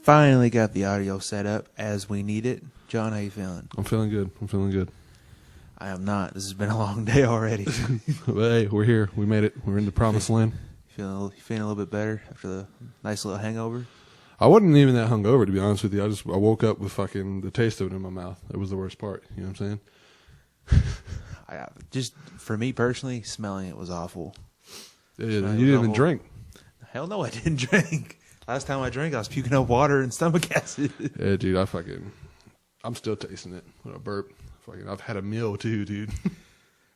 Finally got the audio set up as we need it. John, how you feeling? I'm feeling good. I am not. This has been a long day already. But hey, we're here. We made it. We're in the promised land. Feeling a little bit better after the nice little hangover? I wasn't even that hungover, to be honest with you. I woke up with fucking the taste of it in my mouth. That was the worst part. You know what I'm saying? Just for me personally, smelling it was awful. Yeah, you didn't even drink. Hell no, I didn't drink. Last time I drank, I was puking up water and stomach acid. Yeah, dude, I'm still tasting it when I burp. I've had a meal too, dude.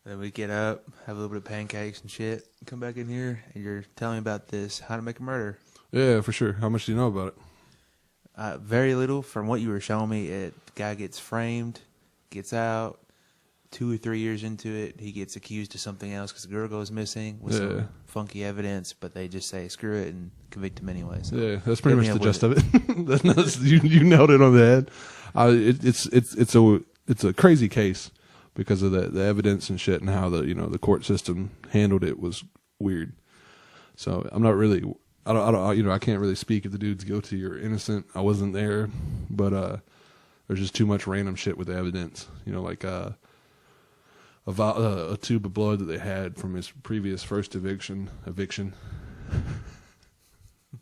Then we get up, have a little bit of pancakes and shit, come back in here, and you're telling me about this, How to Make a Murder. Yeah, for sure. How much do you know about it? Very little. From what you were showing me, the guy gets framed, gets out. 2 or 3 years into it, he gets accused of something else because the girl goes missing with some funky evidence, but they just say screw it and convict him anyway. So yeah, that's pretty much the gist of it. You nailed it on the head. It's a crazy case because of the evidence and shit, and how the court system handled it was weird. So I'm not really, I can't really speak if the dude's guilty or innocent. I wasn't there, but there's just too much random shit with the evidence. Like a tube of blood that they had from his previous first eviction.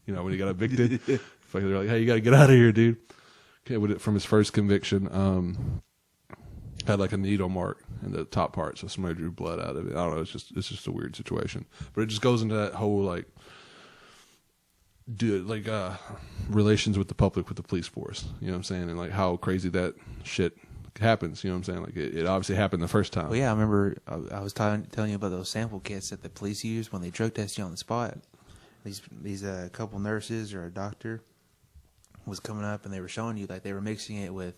When he got evicted, they're like, "Hey, you got to get out of here, dude." Okay, from his first conviction, had like a needle mark in the top part, so somebody drew blood out of it. I don't know. It's just a weird situation, but it just goes into that whole relations with the public, with the police force. You know what I'm saying, and like how crazy that shit happens. You know what I'm saying? Like it obviously happened the first time. Well, yeah, I remember I was telling you about those sample kits that the police use when they drug test you on the spot. These couple nurses or a doctor was coming up and they were showing you, like, they were mixing it with,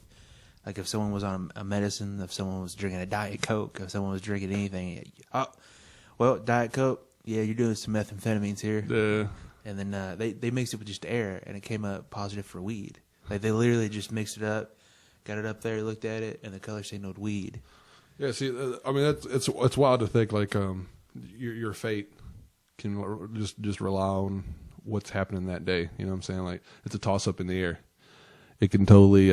like, if someone was on a medicine, if someone was drinking a Diet Coke, if someone was drinking anything. Oh, well, Diet Coke, yeah, you're doing some methamphetamines here. Yeah. And then they mixed it with just air, and it came up positive for weed. Like, they literally just mixed it up, got it up there, looked at it, and the color signaled weed. Yeah, see, I mean, it's wild to think, like, your fate can just rely on what's happening that day. You know what I'm saying? Like, it's a toss-up in the air. It can totally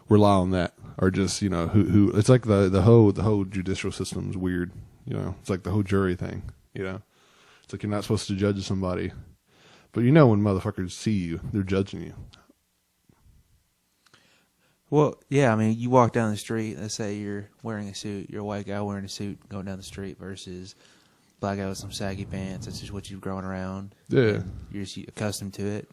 rely on that, or just, who it's like the whole judicial system is weird. It's like the whole jury thing. It's like you're not supposed to judge somebody, but when motherfuckers see you, they're judging you. Well, yeah, I mean, you walk down the street, let's say you're wearing a suit, you're a white guy wearing a suit going down the street versus black guy with some saggy pants. That's just what you've grown around. Yeah. You're just accustomed to it.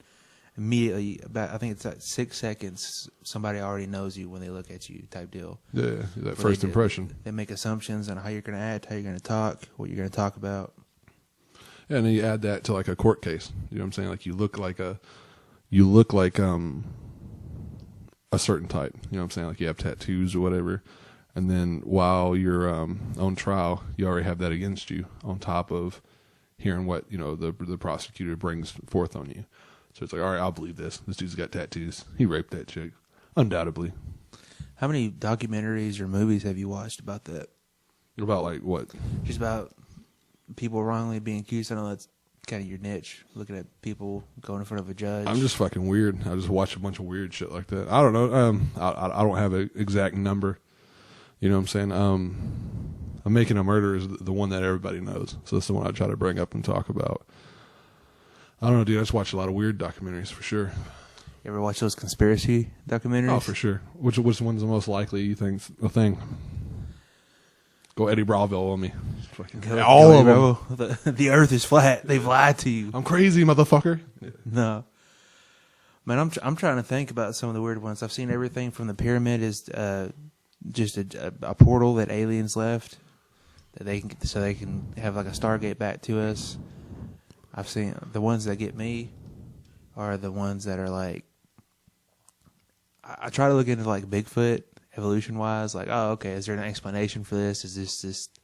Immediately, I think it's like 6 seconds, somebody already knows you when they look at you type deal. Yeah, that first impression. They make assumptions on how you're going to act, how you're going to talk, what you're going to talk about. Yeah, and then you add that to like a court case. You know what I'm saying? Like you look like a certain type. You know what I'm saying? Like you have tattoos or whatever. And then while you're on trial, you already have that against you on top of hearing what, the prosecutor brings forth on you. So it's like, all right, I'll believe this. This dude's got tattoos. He raped that chick. Undoubtedly. How many documentaries or movies have you watched about that? About like what? Just about people wrongly being accused. I know that's kind of your niche, looking at people going in front of a judge. I'm just fucking weird. I just watch a bunch of weird shit like that. I don't know. I don't have an exact number. You know what I'm saying? I'm Making a Murder is the one that everybody knows. So that's the one I try to bring up and talk about. I don't know, dude. I just watch a lot of weird documentaries for sure. You ever watch those conspiracy documentaries? Oh, for sure. Which one's the most likely you think's a thing? Go Eddie Bravo on me. All of them. The earth is flat. They've lied to you. I'm crazy, motherfucker. No. Man, I'm trying to think about some of the weird ones. I've seen everything from the pyramid is just a portal that aliens left that they can have like a Stargate back to us. I've seen the ones that get me are the ones that are like, I try to look into like Bigfoot evolution wise, like, oh, okay, is there an explanation for this? Is this just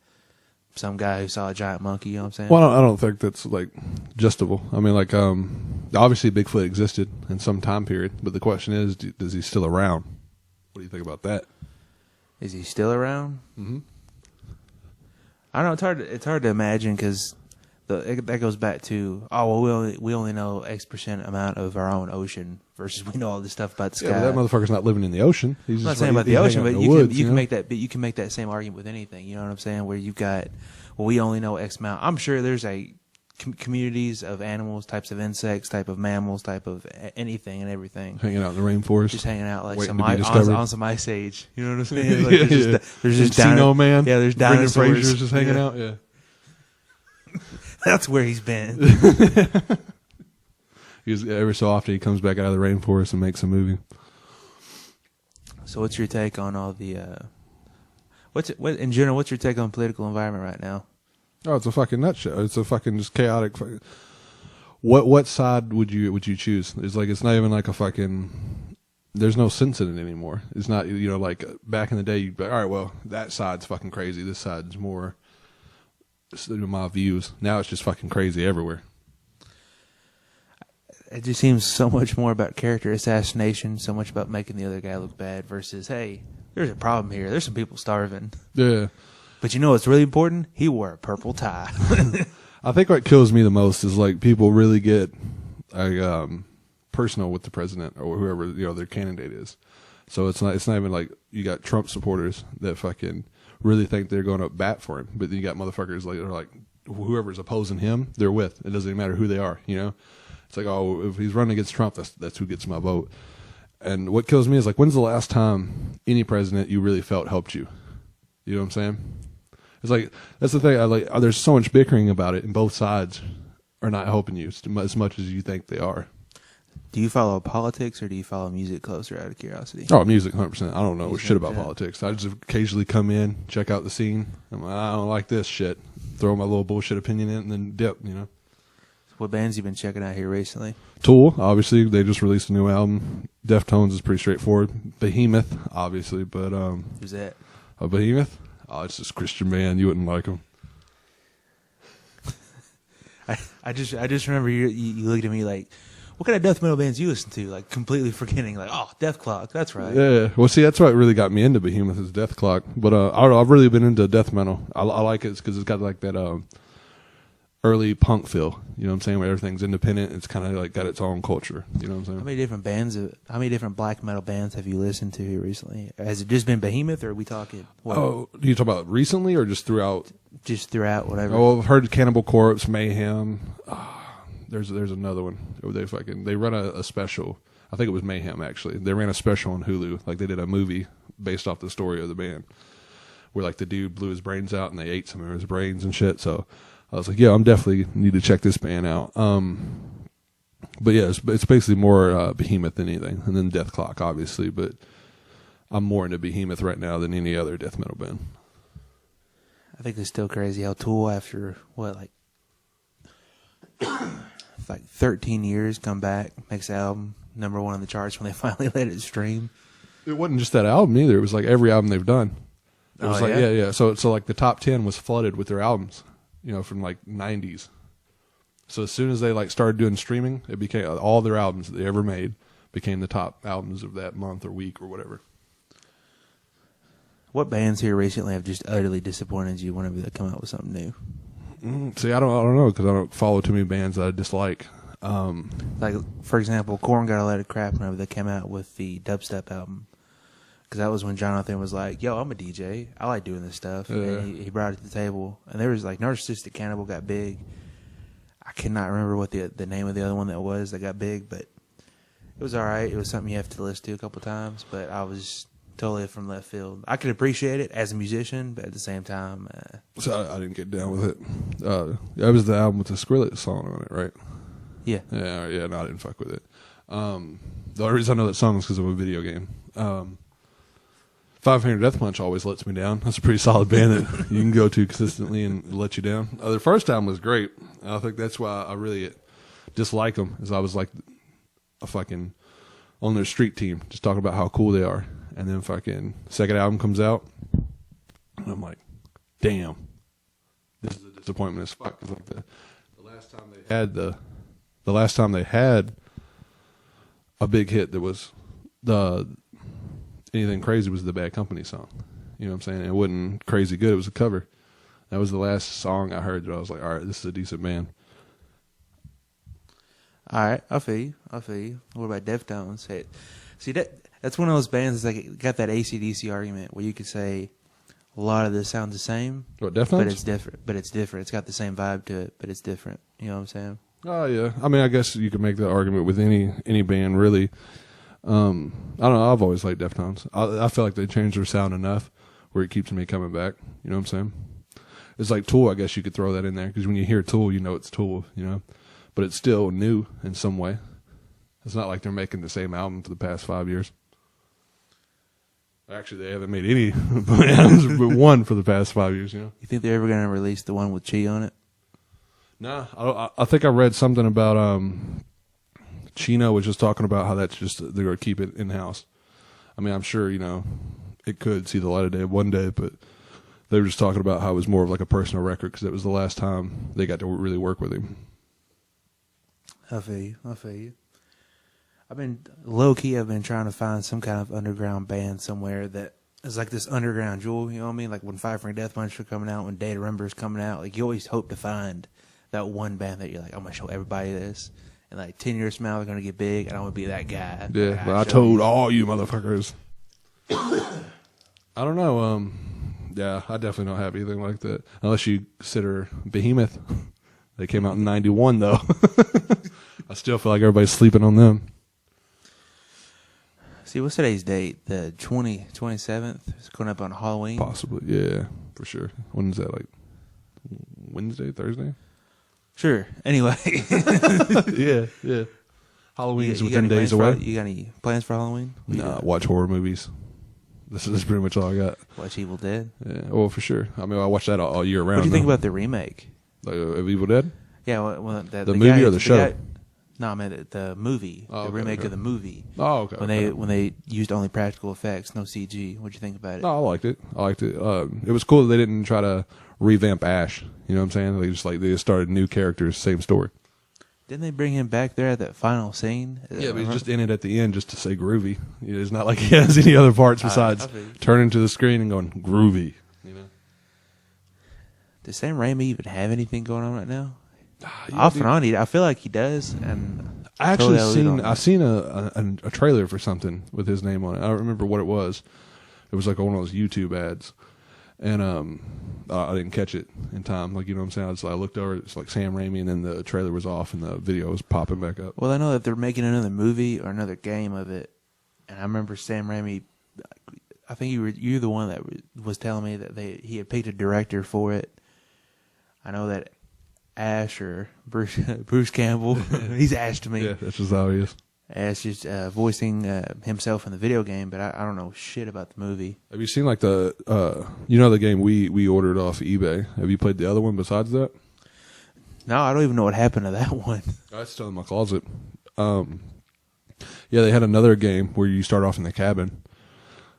some guy who saw a giant monkey? You know what I'm saying? Well, I don't think that's like justable. I mean, like, obviously Bigfoot existed in some time period, but the question is, is he still around? What do you think about that? Is he still around? Mm-hmm. I don't know. It's hard to imagine because that goes back to we only know X% amount of our own ocean versus we know all this stuff about the sky. Yeah, that motherfucker's not living in the ocean. He's I'm not just saying about the ocean, but woods, you can make that same argument with anything. You know what I'm saying? Where you've got we only know X amount. I'm sure there's communities of animals, types of insects, type of mammals, type of anything and everything. Hanging out in the rainforest. Just hanging out like on some ice age. You know what I'm saying? Like there's just Man. Yeah, there's dinosaurs. Brendan Fraser's just hanging out. Yeah. That's where he's been. Every so often he comes back out of the rainforest and makes a movie. So what's your take on all the in general, what's your take on political environment right now? Oh, it's a fucking nut show. It's a fucking just chaotic. What side would you choose? It's not even like a fucking. There's no sense in it anymore. It's not like back in the day. You'd be like, all right, well that side's fucking crazy. This side's more. My views. Now it's just fucking crazy everywhere. It just seems so much more about character assassination, so much about making the other guy look bad versus, hey, there's a problem here. There's some people starving. Yeah. But you know what's really important? He wore a purple tie. I think what kills me the most is like people really get personal with the president or whoever their candidate is. So it's not even like you got Trump supporters that fucking really think they're going to bat for him, but then you got motherfuckers they're like whoever's opposing him, they're with. It doesn't even matter who they are. It's like, oh, if he's running against Trump, that's who gets my vote. And what kills me is like, when's the last time any president you really felt helped you? You know what I'm saying? It's like that's the thing. There's so much bickering about it, and both sides are not helping you as much as you think they are. Do you follow politics or do you follow music closer out of curiosity? Oh, music, 100%. I don't know shit about politics. I just occasionally come in, check out the scene. I'm like, I don't like this shit. Throw my little bullshit opinion in and then dip, What bands you been checking out here recently? Tool, obviously. They just released a new album. Deftones is pretty straightforward. Behemoth, obviously. But who's that? Behemoth? Oh, it's this Christian band. You wouldn't like them. I just remember you looked at me like, what kind of death metal bands you listen to? Like completely forgetting, like, oh, Death Clock, that's right. Yeah, well, see, that's what really got me into Behemoth is Death Clock. But I've really been into death metal. I like it because it's got like that early punk feel. You know what I'm saying? Where everything's independent. It's kind of like got its own culture. You know what I'm saying? How many different black metal bands have you listened to here recently? Has it just been Behemoth, or are we talking? What? Oh, you talk about recently or just throughout? Just throughout, whatever. Oh, I've heard Cannibal Corpse, Mayhem. There's another one. They run a special. I think it was Mayhem actually. They ran a special on Hulu. Like they did a movie based off the story of the band, where like the dude blew his brains out and they ate some of his brains and shit. So I was like, yeah, I'm definitely need to check this band out. But yeah, it's basically more Behemoth than anything, and then Death Clock obviously. But I'm more into Behemoth right now than any other death metal band. I think it's still crazy how Tool, after like 13 years, come back, makes the album number one on the charts when they finally let it stream. It wasn't just that album either. It was like every album they've done. It was yeah. So like the top 10 was flooded with their albums, from like 90s. So as soon as they like started doing streaming, it became all their albums that they ever made became the top albums of that month or week or whatever. What bands here recently have just utterly disappointed you whenever they come out with something new? See, I don't know because I don't follow too many bands that I dislike. Like, for example, Korn got a lot of crap whenever they came out with the dubstep album. Because that was when Jonathan was like, yo, I'm a DJ. I like doing this stuff. Yeah. And he brought it to the table. And there was like Narcissistic Cannibal got big. I cannot remember what the name of the other one that got big, but it was all right. It was something you have to listen to a couple times, but I was totally from left field. I could appreciate it as a musician, but at the same time... So I didn't get down with it. That was the album with the Skrillex song on it, right? Yeah. Yeah, no, I didn't fuck with it. The only reason I know that song is because of a video game. Five Finger Death Punch always lets me down. That's a pretty solid band that you can go to consistently and let you down. Their first album was great. I think that's why I really dislike them, is I was like a fucking on their street team, just talking about how cool they are. And then fucking second album comes out, and I'm like, damn, this is a disappointment as fuck. Like the last time they had a big hit that was anything crazy was the Bad Company song. You know what I'm saying? It wasn't crazy good. It was a cover. That was the last song I heard that I was like, all right, this is a decent band. All right, I feel you. What about Deftones? Hey, see, that's one of those bands that's like got that AC/DC argument where you could say a lot of this sounds the same. What, Deftones? But it's different. It's got the same vibe to it, but it's different. You know what I'm saying? Oh, yeah. I mean, I guess you could make that argument with any band, really. I don't know. I've always liked Deftones. I feel like they changed their sound enough where it keeps me coming back. You know what I'm saying? It's like Tool, I guess you could throw that in there, because when you hear Tool, you know it's Tool, you know? But it's still new in some way. It's not like they're making the same album for the past 5 years. Actually, they haven't made any albums but one for the past 5 years, you know? You think they're ever going to release the one with Chi on it? Nah, I think I read something about Chino was just talking about how that's just they're going to keep it in-house. I mean, I'm sure, you know, it could see the light of day one day, but they were just talking about how it was more of like a personal record because it was the last time they got to really work with him. I feel you. I've been trying to find some kind of underground band somewhere that is like this underground jewel, you know what I mean? Like when Five Finger Death Punch was coming out, when Day to Remember is coming out, like you always hope to find that one band that you're like, I'm going to show everybody this. And like 10 years from now, they're going to get big, and I want to be that guy. Yeah, but I told all you motherfuckers. I don't know. Yeah, I definitely don't have anything like that. Unless you consider Behemoth. They came out in 91, though. I still feel like everybody's sleeping on them. See, what's today's date? The 27th? It's going up on Halloween? Possibly, yeah, for sure. When is that, like Wednesday, Thursday? Sure. Anyway. Yeah. Halloween is within days away. You got any plans for Halloween? Nah, watch horror movies. This is pretty much all I got. Watch Evil Dead? Yeah, well, for sure. I mean, I watch that all year round. What do you think about the remake? Like, of Evil Dead? Yeah, well, the movie or the show? No, I meant the movie. The remake of the movie. Oh, okay. When they used only practical effects, no CG. What'd you think about it? No, I liked it. It was cool that they didn't try to revamp Ash. You know what I'm saying? They just started new characters, same story. Didn't they bring him back there at that final scene? Yeah, but he's just in it at the end just to say groovy. You know, it's not like he has any other parts besides turning to the screen and going groovy. You know. Does Sam Raimi even have anything going on right now? Off and on, I feel like he does. And I actually seen a trailer for something with his name on it. I don't remember what it was. It was like one of those YouTube ads, and I didn't catch it in time. Like, you know what I'm saying? I looked over. It's like Sam Raimi, and then the trailer was off, and the video was popping back up. Well, I know that they're making another movie or another game of it, and I remember Sam Raimi. I think you're the one that was telling me that he had picked a director for it. I know that Ash or Bruce Campbell, he's Ash to me. Yeah, that's just how he is. Ash just voicing himself in the video game, but I don't know shit about the movie. Have you seen like the the game we ordered off eBay? Have you played the other one besides that? No, I don't even know what happened to that one. It's still in my closet. Yeah, they had another game where you start off in the cabin.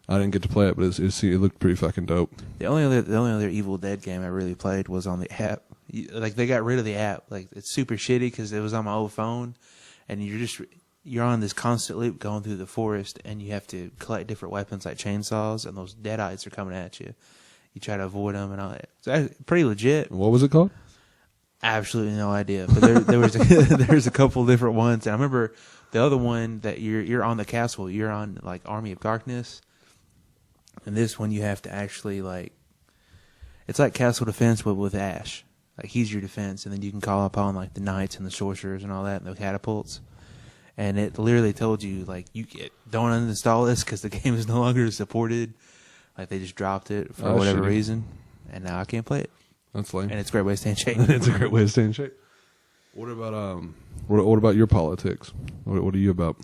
I didn't get to play it, but it looked pretty fucking dope. The only other Evil Dead game I really played was on the app. Like, they got rid of the app. Like, it's super shitty because it was on my old phone, and you're on this constant loop going through the forest, and you have to collect different weapons like chainsaws, and those deadites are coming at you. You try to avoid them and all that. It's pretty legit. What was it called? Absolutely no idea. But there was a couple different ones, and I remember the other one that you're on the castle. You're on like Army of Darkness, and this one you have to actually it's like Castle Defense but with Ash. Like, he's your defense, and then you can call upon like the knights and the sorcerers and all that, and the catapults. And it literally told you don't uninstall this because the game is no longer supported. Like, they just dropped it for whatever reason, and now I can't play it. That's lame. And it's a great way to stay in shape. It's a great way to stay in shape. What about what about your politics? What are you about?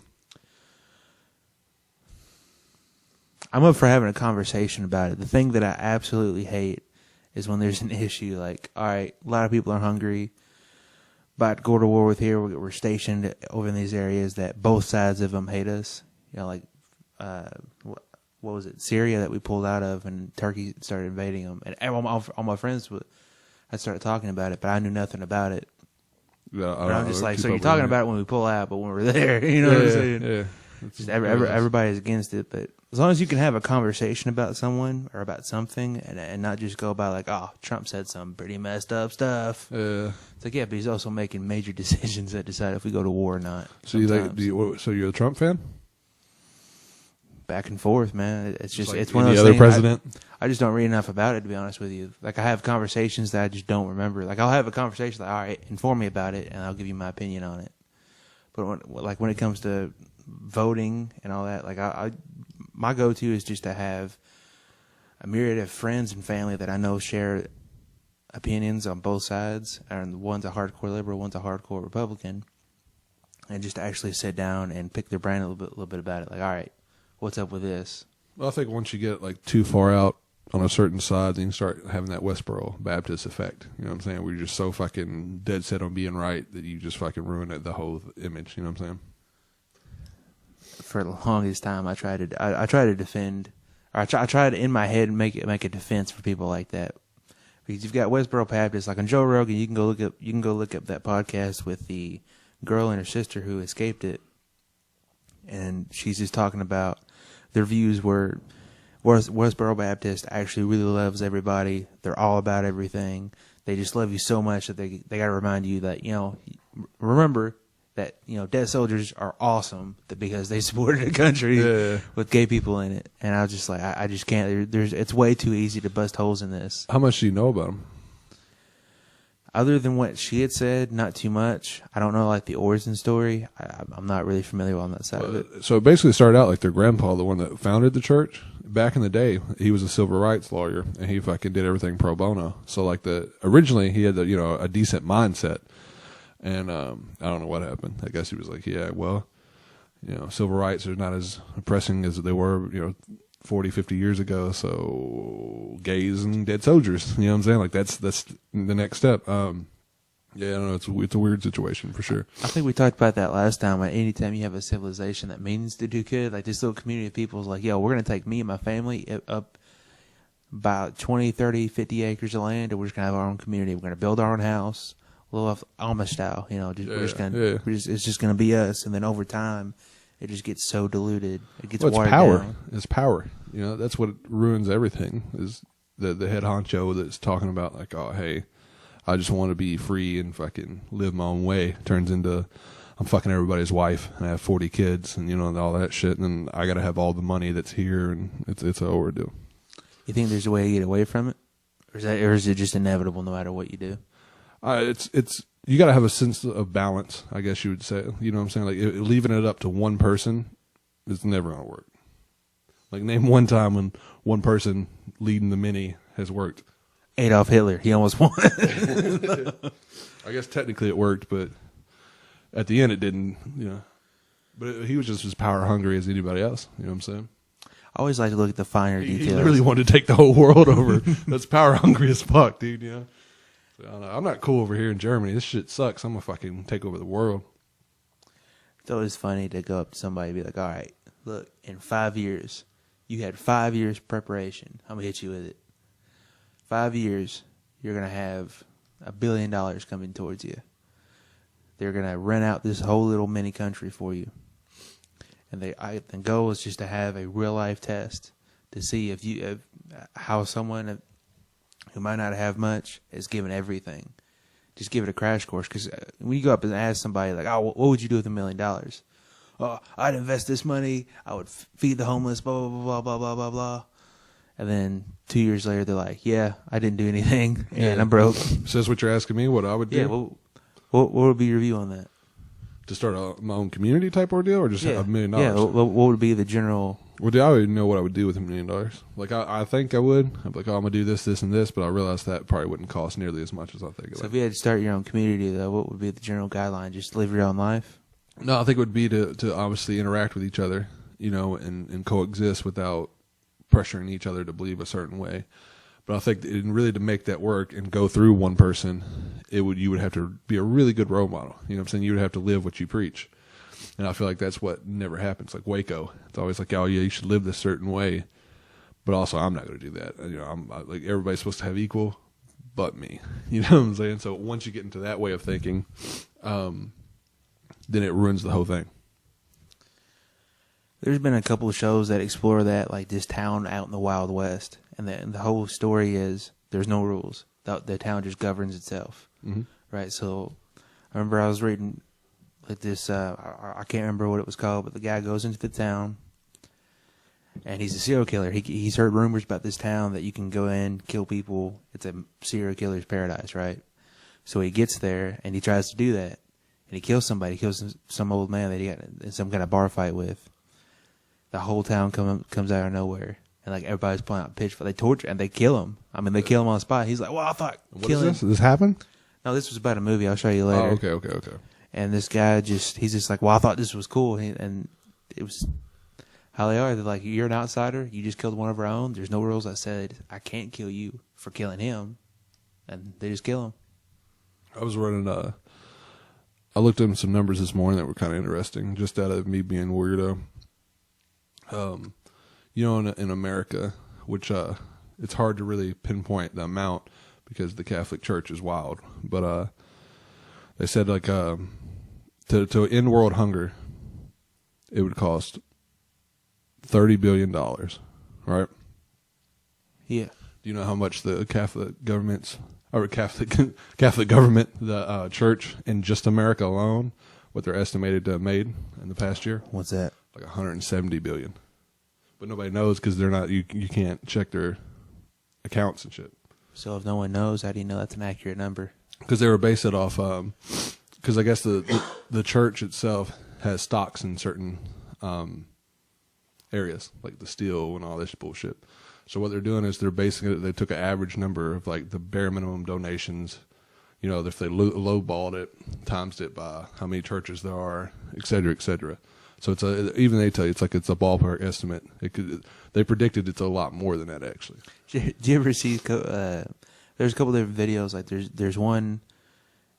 I'm up for having a conversation about it. The thing that I absolutely hate is when there's an issue like, all right, a lot of people are hungry, about to go to war with here. We're stationed over in these areas that both sides of them hate us. You know, like, what was it, Syria that we pulled out of, and Turkey started invading them. And all my friends I started talking about it, but I knew nothing about it. Yeah, I'm just like, so you're talking about it when we pull out, but when we're there, you know what I'm saying? Just everybody's against it, but as long as you can have a conversation about someone or about something and not just go by like, oh, Trump said some pretty messed up stuff. It's like, yeah, but he's also making major decisions that decide if we go to war or not. So so you're a Trump fan? Back and forth, man. It's just like it's one of any those other things. president? I just don't read enough about it, to be honest with you. Like, I have conversations that I just don't remember. Like, I'll have a conversation like, all right, inform me about it, and I'll give you my opinion on it. But when it comes to voting and all that, like, my go-to is just to have a myriad of friends and family that I know share opinions on both sides, and one's a hardcore liberal, one's a hardcore Republican, and just to actually sit down and pick their brain a little bit about it. Like, all right, what's up with this? Well, I think once you get like too far out on a certain side, then you start having that Westboro Baptist effect. You know what I'm saying? Where you're just so fucking dead set on being right that you just fucking ruin the whole image. You know what I'm saying? For the longest time, I try to defend, or I try to in my head make a defense for people like that, because you've got Westboro Baptists like on Joe Rogan. You can go look up that podcast with the girl and her sister who escaped it, and she's just talking about their views were Westboro Baptist actually really loves everybody. They're all about everything. They just love you so much that they got to remind you that, remember that, dead soldiers are awesome because they supported a country with gay people in it. And I was just like, I just can't. It's way too easy to bust holes in this. How much do you know about them? Other than what she had said, not too much. I don't know, like, the origin story. I'm not really familiar on that side of it. So it basically started out like their grandpa, the one that founded the church. Back in the day, he was a civil rights lawyer, and he fucking did everything pro bono. So, like, originally he had a decent mindset, and I don't know what happened. I guess he was like, yeah, well, civil rights are not as oppressing as they were, 40, 50 years ago, so gays and dead soldiers, you know what I'm saying? Like, that's the next step. Yeah, I don't know, it's a weird situation for sure. I think we talked about that last time. Anytime you have a civilization that means to do good, like this little community of people is like, yo, we're going to take me and my family up about 20, 30, 50 acres of land, and we're just going to have our own community. We're going to build our own house, a little Amish style, it's just going to be us, and then over time, it just gets so diluted. It gets watered down. It's power. That's what ruins everything, is the head honcho that's talking about, like, oh, hey, I just want to be free and fucking live my own way. Turns into I'm fucking everybody's wife and I have 40 kids and, and all that shit. And then I got to have all the money that's here, and it's an overdue. You think there's a way to get away from it? Or is it just inevitable no matter what you do? You got to have a sense of balance, I guess you would say. You know what I'm saying? Like, leaving it up to one person is never going to work. Like, name one time when one person leading the many has worked. Adolf Hitler. He almost won. I guess technically it worked, but at the end it didn't, But he was just as power hungry as anybody else. You know what I'm saying? I always like to look at the finer details. He literally wanted to take the whole world over. That's power hungry as fuck, dude. So, I don't know. I'm not cool over here in Germany. This shit sucks. I'm gonna fucking take over the world. It's always funny to go up to somebody and be like, all right, look, in 5 years, you had 5 years preparation. I'm gonna hit you with it. 5 years, you're going to have $1 billion coming towards you. They're going to rent out this whole little mini country for you. And the goal is just to have a real life test to see how someone who might not have much is given everything. Just give it a crash course. Because when you go up and ask somebody, like, oh, what would you do with $1 million? Oh, I'd invest this money. I would feed the homeless, blah, blah, blah, blah, blah, blah, blah. And then 2 years later, they're like, yeah, I didn't do anything, and I'm broke. So that's what you're asking me, what I would do? Yeah, what would be your view on that? To start my own community type ordeal, or just $1 million? Yeah, what would be the general... Well, I already know what I would do with $1 million. Like, I think I would. I'd be like, oh, I'm going to do this, this, and this, but I realized that probably wouldn't cost nearly as much as I think it would. So if you had to start your own community, though, what would be the general guideline? Just live your own life? No, I think it would be to obviously interact with each other, and coexist without pressuring each other to believe a certain way. But I think really to make that work and go through one person, you would have to be a really good role model. You know what I'm saying? You would have to live what you preach. And I feel like that's what never happens. Like Waco, it's always like, oh yeah, you should live this certain way. But also, I'm not going to do that. I'm like, everybody's supposed to have equal, but me. You know what I'm saying? So once you get into that way of thinking, then it ruins the whole thing. There's been a couple of shows that explore that, like this town out in the Wild West, and the whole story is there's no rules. The town just governs itself, right? So I remember I was reading like this. I can't remember what it was called, but the guy goes into the town, and he's a serial killer. He's heard rumors about this town that you can go in, kill people. It's a serial killer's paradise, right? So he gets there and he tries to do that, and he kills somebody. He kills some old man that he got in some kind of bar fight with. The whole town comes out of nowhere, and like everybody's pulling out pitchforks. They torture and they kill him. I mean, they kill him on the spot. He's like, "Well, I thought killing." What is this? This happened? No, this was about a movie. I'll show you later. Oh, okay. And this guy he's just like, "Well, I thought this was cool," and it was how they are. They're like, "You're an outsider. You just killed one of our own. There's no rules." I said, "I can't kill you for killing him," and they just kill him. I was running. I looked at some numbers this morning that were kind of interesting, just out of me being weirdo. In America, which it's hard to really pinpoint the amount because the Catholic Church is wild, but they said like to end world hunger, it would cost $30 billion, right? Yeah. Do you know how much the Catholic government, the church in just America alone, what they're estimated to have made in the past year? What's that? Like 170 billion. But nobody knows because they're not. You can't check their accounts and shit. So if no one knows, how do you know that's an accurate number? Because they were based it off. Because I guess the church itself has stocks in certain areas, like the steel and all this bullshit. So what they're doing is they're basing it. They took an average number of like the bare minimum donations. You know, if they lowballed it, times it by how many churches there are, et cetera, et cetera. So even they tell you it's a ballpark estimate. They predicted it's a lot more than that actually. Did you ever see? There's a couple different videos. Like there's one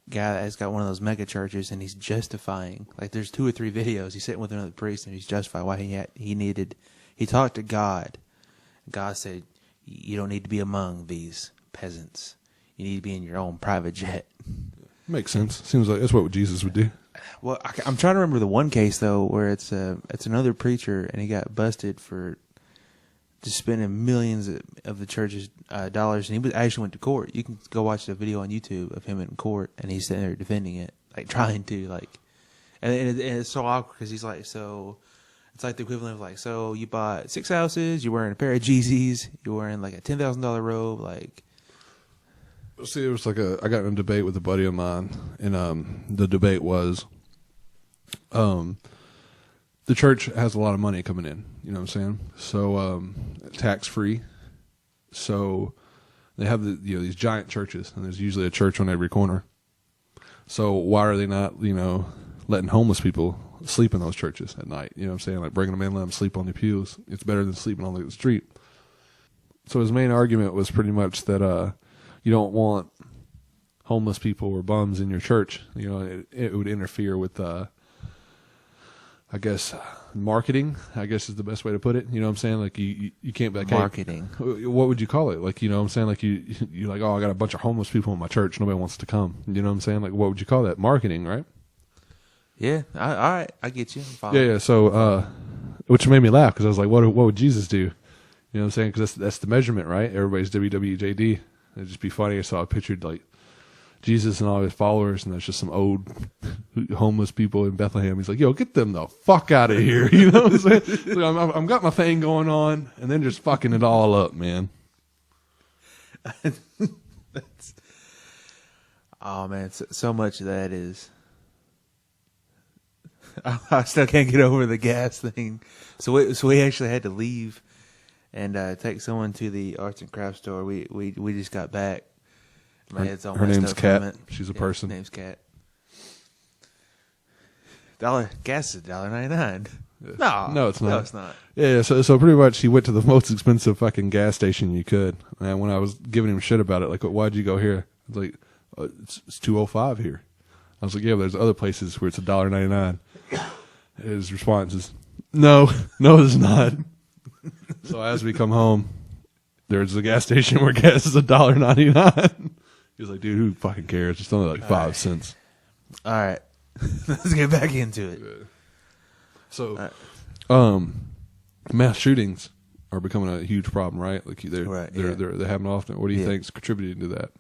guy that's got one of those mega churches, and he's justifying. Like there's 2 or 3 videos. He's sitting with another priest, and he's justifying why he needed. He talked to God. God said, "You don't need to be among these peasants. You need to be in your own private jet." Makes sense. Seems like that's what Jesus would do. Well, I'm trying to remember the one case though, where it's another preacher, and he got busted for just spending millions of the church's dollars, and he actually went to court. You can go watch the video on YouTube of him in court, and he's sitting there defending it, like trying to and it's so awkward because he's like, so it's like the equivalent of like, so you bought 6 houses, you're wearing a pair of Yeezys, you're wearing like a $10,000 robe, like. See, it was like I got in a debate with a buddy of mine, and the debate was, the church has a lot of money coming in. You know what I'm saying? So tax free. So they have these giant churches, and there's usually a church on every corner. So why are they not letting homeless people sleep in those churches at night? You know what I'm saying? Like bringing them in, let them sleep on the pews. It's better than sleeping on the street. So his main argument was pretty much that you don't want homeless people or bums in your church. You know, it would interfere with, I guess, marketing, I guess is the best way to put it. You know what I'm saying? Like you can't be like, Marketing. Hey, what would you call it? Like, you know what I'm saying? Like you're like, oh, I got a bunch of homeless people in my church. Nobody wants to come. You know what I'm saying? Like, what would you call that? Marketing, right? Yeah. All right. I get you. Yeah. So, which made me laugh because I was like, what would Jesus do? You know what I'm saying? Because that's the measurement, right? Everybody's WWJD. It'd just be funny. So I pictured like Jesus and all his followers, and there's just some old homeless people in Bethlehem. He's like, yo, get them the fuck out of here. You know what I'm saying? So I'm got my thing going on, and then just fucking it all up, man. Oh, man. So much of that is. I still can't get over the gas thing. So we actually had to leave and take someone to the arts and crafts store. We just got back. Her name's Kat. She's a person. Her name's Kat. Gas is $1.99. No, it's not. No, it's not. Yeah, so pretty much he went to the most expensive fucking gas station you could. And when I was giving him shit about it, like, why'd you go here? I was like, it's $2.05 here. I was like, yeah, but there's other places where it's $1.99. His response is, no, it's not. So as we come home, there's a gas station where gas is $1.99. He was like, dude, who fucking cares? It's only like 5 cents. All right. Let's get back into it. Yeah. So Mass shootings are becoming a huge problem, right? Like they're happening often. What do you think's contributing to that?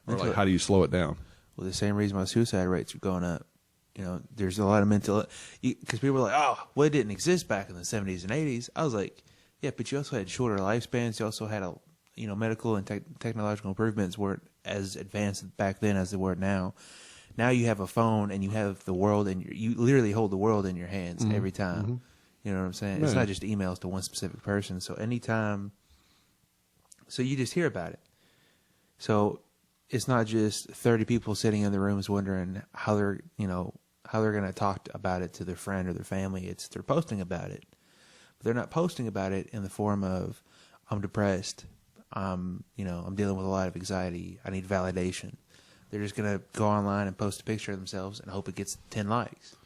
Or like, how do you slow it down? Well, the same reason why suicide rates are going up. You know, there's a lot of mental, because people are like, oh, well, it didn't exist back in the 70s and 80s. I was like, yeah, but you also had shorter lifespans. You also had medical and technological improvements weren't as advanced back then as they were now. Now you have a phone and you have the world, and you literally hold the world in your hands every time. Mm-hmm. You know what I'm saying? It's not just emails to one specific person. So anytime, so you just hear about it. So it's not just 30 people sitting in the rooms wondering how they're going to talk about it to their friend or their family. It's they're posting about it. But they're not posting about it in the form of, I'm depressed. I'm dealing with a lot of anxiety. I need validation. They're just going to go online and post a picture of themselves and hope it gets 10 likes.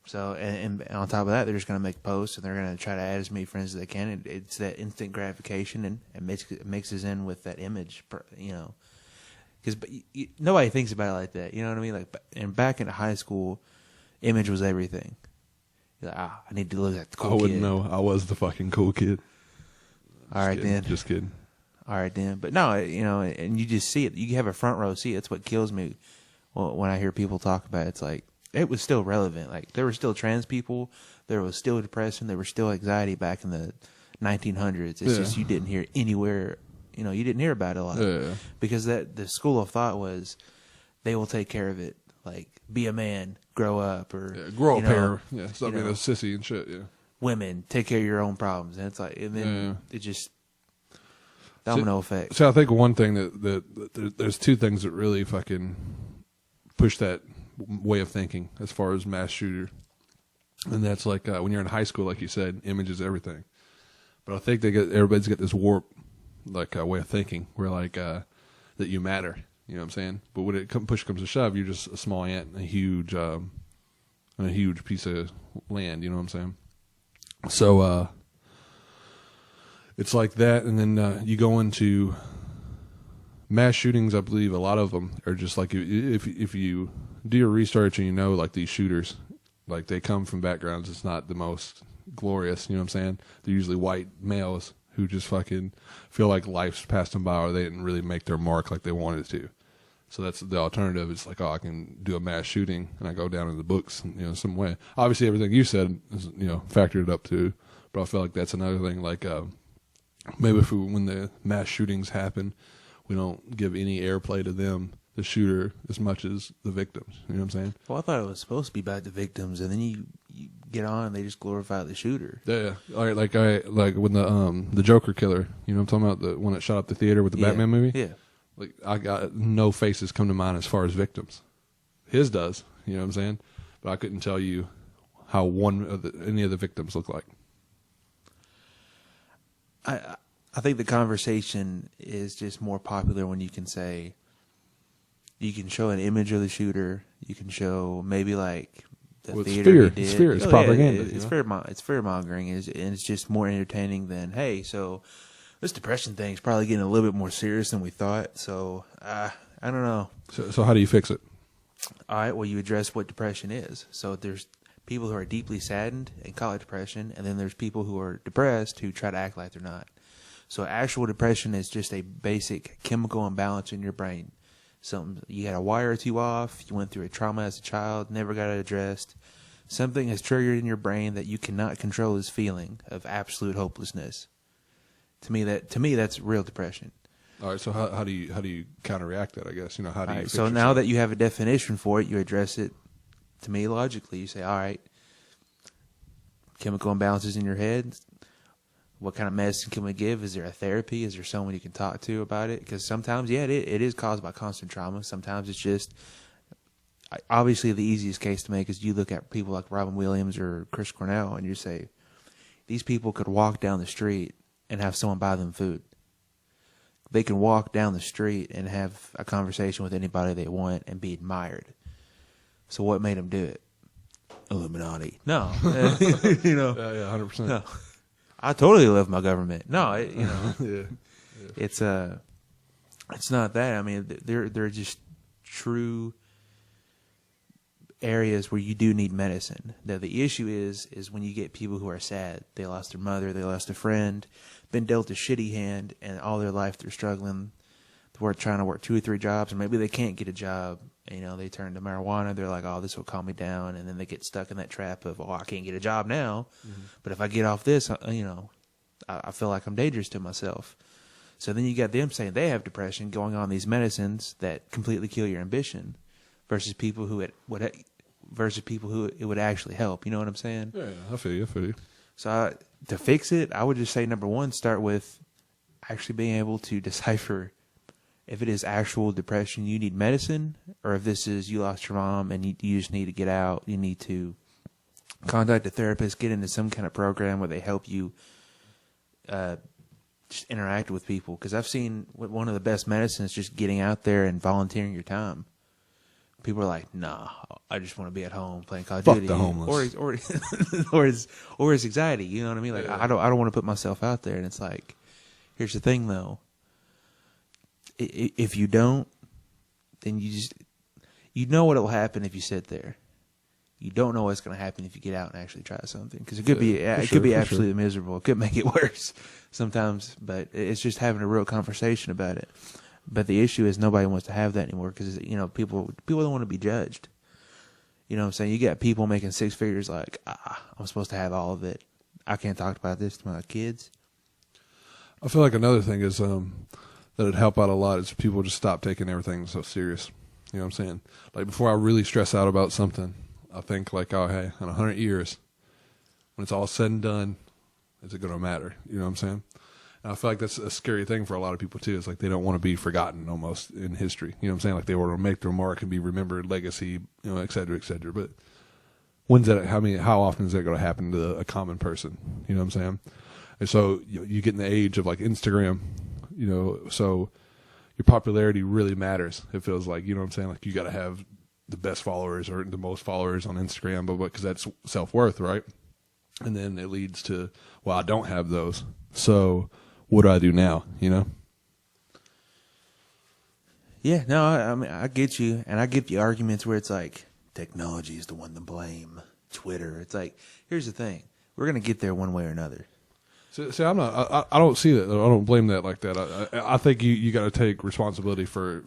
So, and on top of that, they're just going to make posts and they're going to try to add as many friends as they can. It's that instant gratification and it mixes in with that image, because nobody thinks about it like that. You know what I mean? Like, and back in high school, image was everything. You're like, I need to look like the cool kid. I wouldn't know. I was the fucking cool kid. All right, then. Just kidding. All right, then. But no, and you just see it. You have a front row seat. That's what kills me when I hear people talk about it. It's like, it was still relevant. Like, there were still trans people. There was still depression. There was still anxiety back in the 1900s. It's just you didn't hear anywhere. You didn't hear about it a lot. Because the school of thought was they will take care of it. Like, be a man, grow up, or grow a pair. Yeah, stop being a sissy and shit. Yeah, women, take care of your own problems. And it's like, and then it just domino effect. So I think one thing that there's two things that really fucking push that way of thinking as far as mass shooter, and that's like when you're in high school, like you said, image is everything. But I think everybody's got this warp way of thinking where that you matter. You know what I'm saying? But when push comes to shove, you're just a small ant in a huge piece of land. You know what I'm saying? So it's like that, and then you go into mass shootings. I believe a lot of them are just like, if you do your research and like these shooters, like they come from backgrounds it's not the most glorious. You know what I'm saying? They're usually white males who just fucking feel like life's passed them by, or they didn't really make their mark like they wanted to. So that's the alternative. It's like, I can do a mass shooting and I go down in the books, some way. Obviously, everything you said is, factored up to, but I feel like that's another thing. Like, maybe when the mass shootings happen, we don't give any airplay to them, the shooter, as much as the victims. You know what I'm saying? Well, I thought it was supposed to be about the victims, and then you get on and they just glorify the shooter. Yeah. All right, like when the Joker killer, you know what I'm talking about, the one that shot up the theater with the Batman movie? Yeah. Like, I got no faces come to mind as far as victims. His does, you know what I'm saying? But I couldn't tell you how any of the victims look like. I think the conversation is just more popular when you can say, you can show an image of the shooter, you can show maybe like the theater he did. It's fear. It's propaganda. It's fear mongering, and it's just more entertaining than, hey, so this depression thing is probably getting a little bit more serious than we thought. So I don't know. So how do you fix it? All right, well, you address what depression is. So there's people who are deeply saddened and call it depression, and then there's people who are depressed who try to act like they're not. So actual depression is just a basic chemical imbalance in your brain. You had a wire or two off, you went through a trauma as a child, never got it addressed. Something has triggered in your brain that you cannot control this feeling of absolute hopelessness. To me, that's real depression. All right, so how do you counteract that, I guess? How do you fix so yourself? Now that you have a definition for it, you address it, to me, logically. You say, all right, chemical imbalances in your head, what kind of medicine can we give? Is there a therapy? Is there someone you can talk to about it? Because sometimes, it is caused by constant trauma. Sometimes it's just, obviously the easiest case to make is you look at people like Robin Williams or Chris Cornell and you say, these people could walk down the street and have someone buy them food. They can walk down the street and have a conversation with anybody they want and be admired. So what made them do it? Illuminati. No. Yeah, 100%. No. I totally love my government. No, it's not that. I mean, they're just true. areas where you do need medicine. Now, the issue is when you get people who are sad. They lost their mother, they lost a friend, been dealt a shitty hand, and all their life they're struggling. They're trying to work 2 or 3 jobs, and maybe they can't get a job. You know, they turn to marijuana. They're like, oh, this will calm me down. And then they get stuck in that trap of, oh, I can't get a job now. Mm-hmm. But if I get off this, you know, I feel like I'm dangerous to myself. So then you got them saying they have depression, going on these medicines that completely kill your ambition, versus people who it would actually help. You know what I'm saying? Yeah, I feel you. So to fix it, I would just say, number one, start with actually being able to decipher if it is actual depression, you need medicine, or if this is you lost your mom and you just need to get out, you need to contact a therapist, get into some kind of program where they help you just interact with people. Because I've seen one of the best medicines just getting out there and volunteering your time. People are like, nah, I just want to be at home playing Call of Duty. Fuck the homeless. Or it's anxiety. You know what I mean? Like, yeah. I don't want to put myself out there. And it's like, here's the thing though. If you don't, then you know what will happen if you sit there. You don't know what's going to happen if you get out and actually try something, because it could be absolutely miserable. It could make it worse sometimes, but it's just having a real conversation about it. But the issue is nobody wants to have that anymore, because you know people don't want to be judged. You know what I'm saying? You got people making 6 figures like, I'm supposed to have all of it. I can't talk about this to my kids. I feel like another thing is that'd help out a lot is people just stop taking everything so serious. You know what I'm saying? Like, before I really stress out about something, I think like, oh, hey, in 100 years, when it's all said and done, is it going to matter? You know what I'm saying? And I feel like that's a scary thing for a lot of people too. It's like they don't want to be forgotten almost in history. You know what I'm saying? Like, they want to make their mark and be remembered, legacy, you know, et cetera, et cetera. But when's that? How often is that going to happen to a common person? You know what I'm saying? And so you get in the age of like Instagram. You know, so your popularity really matters. It feels like, you know what I'm saying? Like, you got to have the best followers or the most followers on Instagram, but because that's self-worth, right? And then it leads to, well, I don't have those. So what do I do now? You know? Yeah, no, I mean, I get you. And I get the arguments where it's like, technology is the one to blame. Twitter. It's like, here's the thing. We're going to get there one way or another. See, I'm not. I don't see that. I don't blame that like that. I think you got to take responsibility for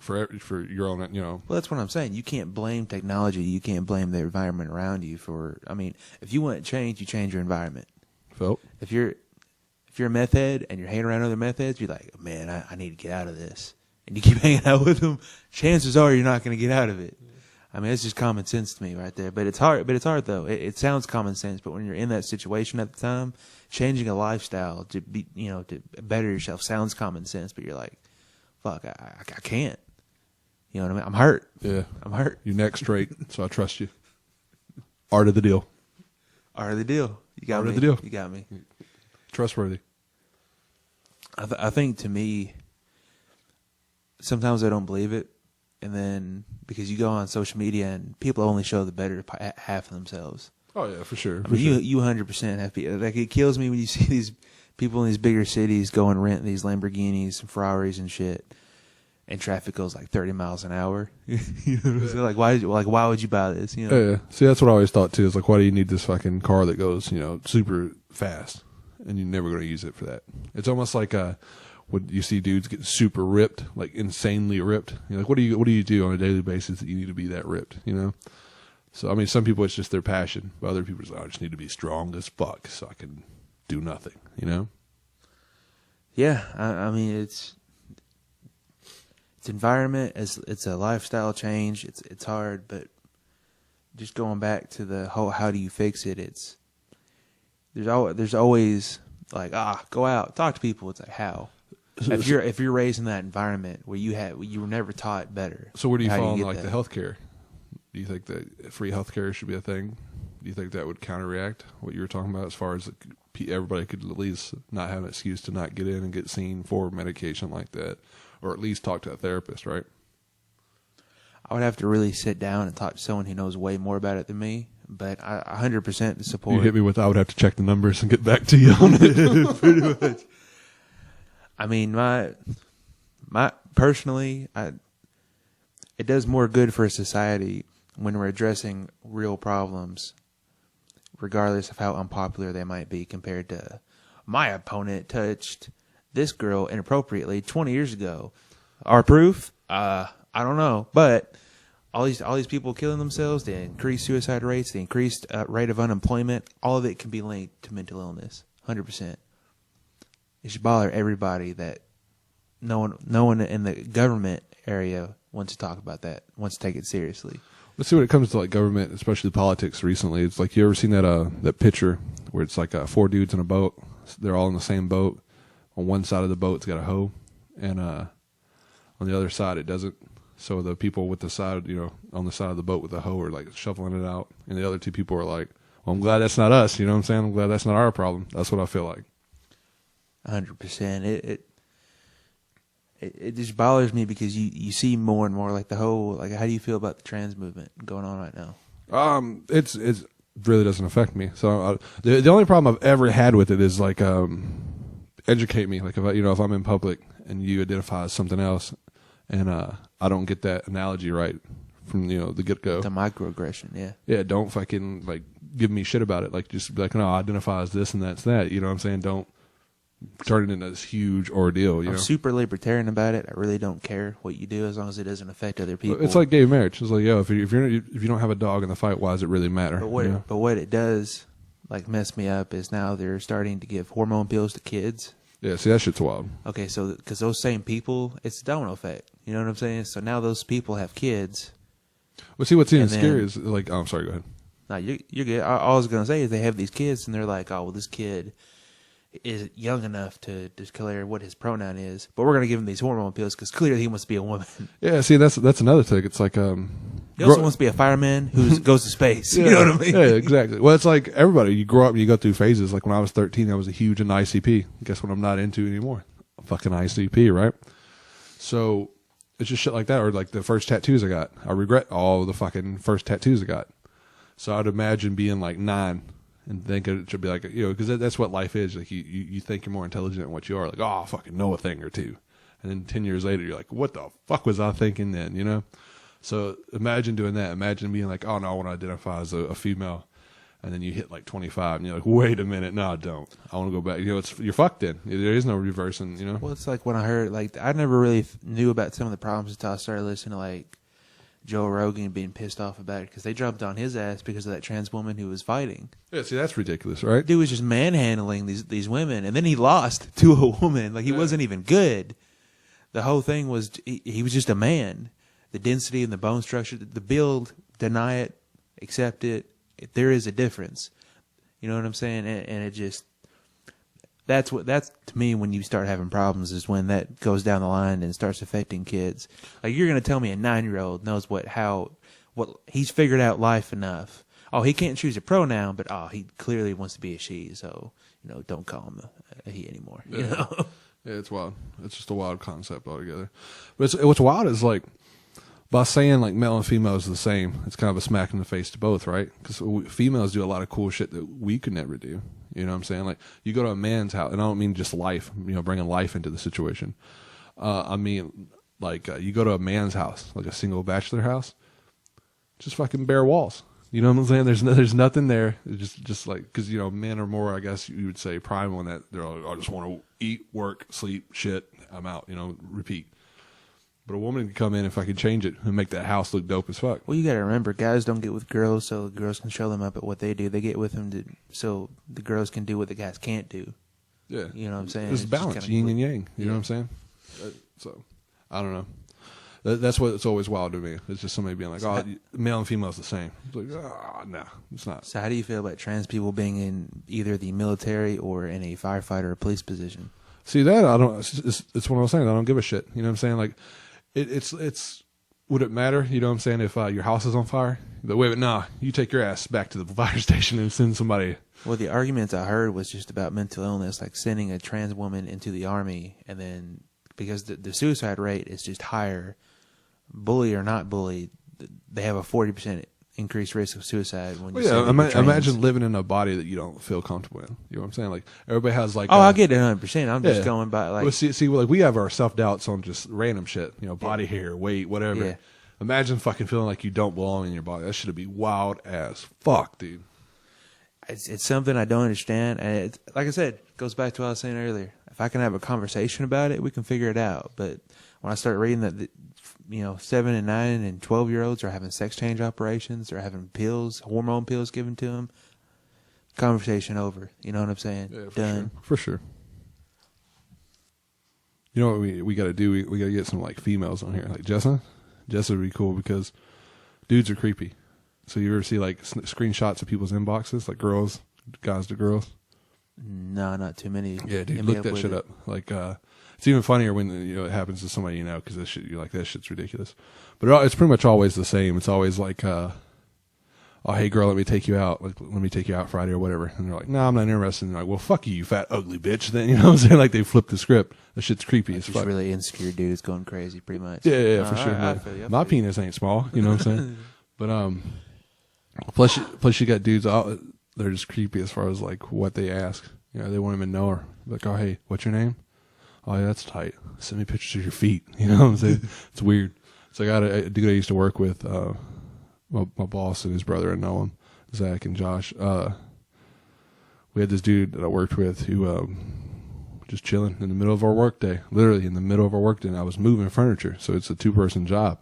your own. You know. Well, that's what I'm saying. You can't blame technology. You can't blame the environment around you for. I mean, if you want to change, you change your environment. Felt. If you're a meth head and you're hanging around other meth heads, you're like, man, I need to get out of this. And you keep hanging out with them. Chances are you're not going to get out of it. I mean, it's just common sense to me right there. But it's hard. But it's hard though. It sounds common sense, but when you're in that situation at the time, changing a lifestyle to be, you know, to better yourself sounds common sense. But you're like, fuck, I can't. You know what I mean? I'm hurt. Yeah, I'm hurt. Your neck's straight, so I trust you. Art of the deal. Art of the deal. You got Art me. of the deal. You got me. Trustworthy. I think to me, sometimes I don't believe it. And then, because you go on social media and people only show the better half of themselves. Oh yeah, for sure. I mean, you 100% have people. Like, it kills me when you see these people in these bigger cities go and rent these Lamborghinis and Ferraris and shit, and traffic goes like 30 miles an hour. You know what I'm saying? Why would you buy this? You know? Yeah. See, that's what I always thought too. Is like, why do you need this fucking car that goes, you know, super fast, and you're never going to use it for that? It's almost like when you see dudes get super ripped, like insanely ripped. You're like, what do you do on a daily basis that you need to be that ripped? You know. So I mean, some people it's just their passion, but other people it's like, I just need to be strong as fuck so I can do nothing. You know. Yeah, I mean it's environment, it's a lifestyle change. It's hard, but just going back to the whole how do you fix it? There's always like, go out, talk to people. It's like, how? If you're raised in that environment where you were never taught better. So where do you fall on like that? the healthcare? Do you think that free healthcare should be a thing? Do you think that would counteract what you were talking about as far as everybody could at least not have an excuse to not get in and get seen for medication like that, or at least talk to a therapist, right? I would have to really sit down and talk to someone who knows way more about it than me, but I 100% support. You hit me with, I would have to check the numbers and get back to you on it. Pretty much. I mean, my personally, it does more good for society when we're addressing real problems, regardless of how unpopular they might be, compared to my opponent touched this girl inappropriately 20 years ago. Our proof? I don't know. But all these people killing themselves, the increased suicide rates, the increased rate of unemployment, all of it can be linked to mental illness. 100%. It should bother everybody that no one in the government area wants to talk about that, wants to take it seriously. Let's see, when it comes to like government, especially politics recently, it's like, you ever seen that picture where it's like 4 dudes in a boat? They're all in the same boat. On one side of the boat, it's got a hoe, and on the other side, it doesn't. So the people with the side, on the side of the boat with the hoe are like shoveling it out, and the other 2 people are like, "Well, I'm glad that's not us." You know what I'm saying? I'm glad that's not our problem. That's what I feel like. 100%. It just bothers me because you see more and more like the whole, like, how do you feel about the trans movement going on right now? It's really doesn't affect me. So the only problem I've ever had with it is like educate me. Like if I'm in public and you identify as something else, and I don't get that analogy right from the get go. The microaggression, yeah. Yeah, don't fucking like give me shit about it. Like just be like, no, I identify as this and that's that. You know what I'm saying? Don't turn it into this huge ordeal. I'm super libertarian about it. I really don't care what you do as long as it doesn't affect other people. It's like gay marriage. It's like, yo, if you don't have a dog in the fight, why does it really matter? But what it does, like, mess me up is now they're starting to give hormone pills to kids. Yeah, see, that shit's wild. Okay, so because those same people, it's a domino effect. You know what I'm saying? So now those people have kids. Well, see, what's even scary is like, I'm sorry, go ahead. No, you're good. All I was gonna say is they have these kids, and they're like, oh, well, this kid is young enough to declare what his pronoun is, but we're going to give him these hormone pills because clearly he wants to be a woman. Yeah, see, that's another thing. It's like he also wants to be a fireman who goes to space. Yeah, you know what I mean? Yeah, exactly. Well, it's like everybody. You grow up and you go through phases. Like when I was 13, I was a huge in ICP. Guess what I'm not into anymore? Fucking ICP, right? So it's just shit like that. Or like the first tattoos I got. I regret all the fucking first tattoos I got. So I'd imagine being like 9 and think it should be like, because that's what life is. Like you think you're more intelligent than what you are. Like, oh, I fucking know a thing or two. And then 10 years later, you're like, what the fuck was I thinking then, So imagine doing that. Imagine being like, oh, no, I want to identify as a female. And then you hit like 25 and you're like, wait a minute. No, I don't. I want to go back. You're fucked then. There is no reversing, Well, it's like when I heard, like, I never really knew about some of the problems until I started listening to, like, Joe Rogan being pissed off about it because they jumped on his ass because of that trans woman who was fighting. Yeah, see, that's ridiculous, right? Dude was just manhandling these women, and then he lost to a woman. Like, he wasn't even good. The whole thing was he was just a man. The density and the bone structure, the build, deny it, accept it. There is a difference. You know what I'm saying? And it just that's to me when you start having problems is when that goes down the line and starts affecting kids. Like, you're gonna tell me a 9-year-old knows what he's figured out life enough. Oh, he can't choose a pronoun, but he clearly wants to be a she. So don't call him a he anymore. Yeah. Yeah, it's wild. It's just a wild concept altogether. But what's wild is like by saying like male and female is the same, it's kind of a smack in the face to both, right? Because females do a lot of cool shit that we could never do. You know what I'm saying? Like you go to a man's house, and I don't mean just life, bringing life into the situation. I mean like you go to a man's house, like a single bachelor house, just fucking bare walls. You know what I'm saying? There's nothing there. It's just like, because men are more, I guess you would say, primal in that they're like, I just want to eat, work, sleep, shit. I'm out. Repeat. But a woman can come in if I can change it and make that house look dope as fuck. Well, you got to remember, guys don't get with girls so the girls can show them up at what they do. They get with them so the girls can do what the guys can't do. Yeah. You know what I'm saying? It's balance, yin and yang. You know what I'm saying? So, I don't know. That's what it's always wild to me. It's just somebody being like, oh, male and female is the same. It's like, no, it's not. So how do you feel about trans people being in either the military or in a firefighter or police position? See, that I don't. It's what I was saying. I don't give a shit. You know what I'm saying? Like, it's. Would it matter? You know what I'm saying? If your house is on fire, you take your ass back to the fire station and send somebody. Well, the arguments I heard was just about mental illness, like sending a trans woman into the army, and then because the suicide rate is just higher. Bully or not bully, they have a 40% increased risk of suicide when you imagine living in a body that you don't feel comfortable in. You know what I'm saying? Like everybody has like I get it 100%. I'm just going by like see like we have our self-doubts on just random shit, body hair, weight, whatever. Yeah. Imagine fucking feeling like you don't belong in your body. That should be wild as fuck, dude. It's something I don't understand, and it's, like I said, it goes back to what I was saying earlier. If I can have a conversation about it, we can figure it out. But when I start reading that, 7 and 9 and 12-year-olds are having sex change operations, or having pills, hormone pills given to them, conversation over. You know what I'm saying? Yeah, Done. For sure. You know what we got to do? We got to get some like females on here, like Jessa. Jessa would be cool because dudes are creepy. So you ever see like screenshots of people's inboxes, like girls, guys to girls? No, not too many. Yeah, dude, look that shit up. Like, it's even funnier when it happens to somebody because this shit, you're like, that shit's ridiculous. But it's pretty much always the same. It's always like, oh, hey girl, let me take you out. Like, let me take you out Friday or whatever. And they're like, no, I'm not interested. And they're like, well, fuck you fat ugly bitch. Then you know what I'm saying? Like they flip the script. That shit's creepy as fuck. Just really insecure dudes going crazy, pretty much. Yeah, for sure. I feel you. My penis ain't small. You know what I'm saying? But plus you got dudes out. They're just creepy as far as like what they ask. They won't even know her. Like, oh, hey, what's your name? Oh, yeah, that's tight. Send me pictures of your feet. You know what I'm saying? It's weird. So I got a dude I used to work with, my boss and his brother, I know him, Zach and Josh. We had this dude that I worked with who just chilling in the middle of our work day, literally in the middle of our work day, and I was moving furniture, so it's a 2-person job.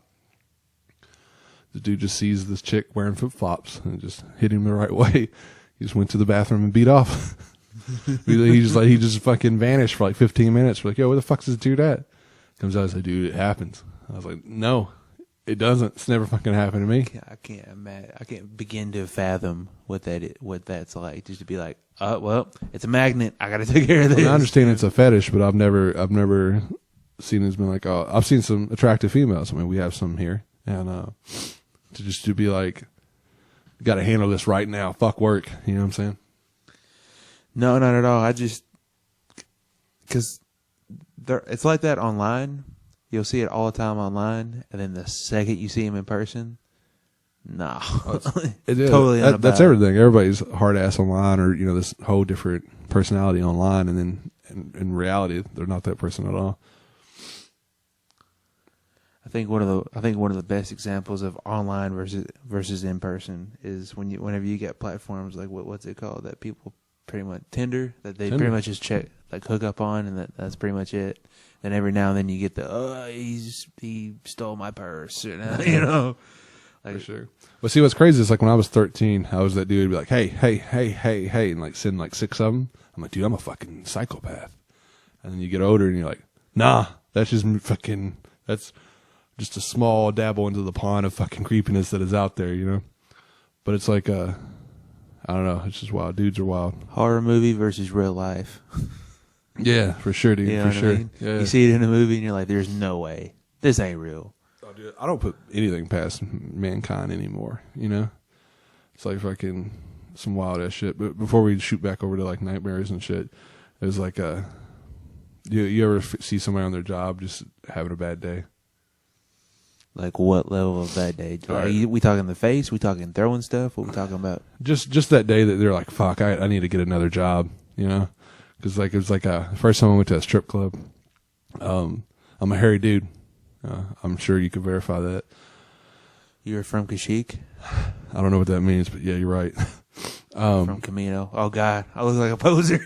The dude just sees this chick wearing flip-flops and just hit him the right way. He just went to the bathroom and beat off. he just fucking vanished for like 15 minutes. We're like, yo, where the fuck's this dude at? Comes out and says, dude, it happens. I was like, no, it doesn't. It's never fucking happened to me. I can't begin to fathom what that's like. Just to be like, oh, well, it's a magnet. I got to take care of this. I understand it's a fetish, but I've never seen it's been like, oh, I've seen some attractive females. I mean, we have some here, and to be like, got to handle this right now. Fuck work. You know what I'm saying? No, not at all. Because it's like that online. You'll see it all the time online, and then the second you see him in person, no. It is. Totally that's everything. Everybody's hard ass online, or this whole different personality online, and then in reality, they're not that person at all. I think one of the best examples of online versus in person is whenever you get platforms like what's it called that people pretty much Tinder that they pretty much just hook up on, and that's pretty much it. Then every now and then you get he stole my purse, like, for sure. But see, what's crazy is like when I was 13, I was that dude who'd be like, hey, and like send like 6 of them. I'm like, dude, I'm a fucking psychopath. And then you get older and you're like, nah, that's just fucking, that's just a small dabble into the pond of fucking creepiness that is out there, But it's like, I don't know, it's just wild. Dudes are wild. Horror movie versus real life. Yeah, for sure, dude. For sure. I mean? Yeah. You see it in a movie and you're like, there's no way. This ain't real. Oh, dude, I don't put anything past mankind anymore, It's like fucking some wild ass shit. But before we shoot back over to like nightmares and shit, it was like, you ever see somebody on their job just having a bad day? Like what level of bad day? Right. We talking the face? We talking throwing stuff? What we talking about? Just that day that they're like, fuck, I need to get another job, Because like it was like first time I went to a strip club. I'm a hairy dude. I'm sure you could verify that. You're from Kashyyyk? I don't know what that means, but yeah, you're right. From Camino. Oh God, I look like a poser.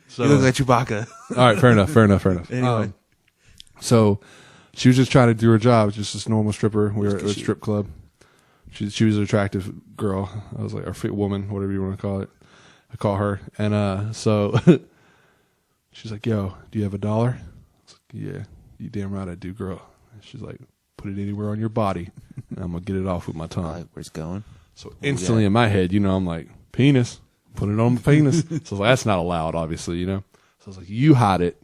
So, you look like Chewbacca. All right, fair enough. Anyway. So she was just trying to do her job, just this normal stripper. We were at a strip club. She was an attractive girl. I was like, or fit woman, whatever you want to call it. I call her, and so she's like, "Yo, do you have $1?" I was like, "Yeah, you damn right I do, girl." And she's like, "Put it anywhere on your body, and I'm gonna get it off with my tongue." I like where it's going. So instantly in my head, I'm like, "Penis, put it on the penis." So I was like, "That's not allowed, obviously, So I was like, "You hide it,"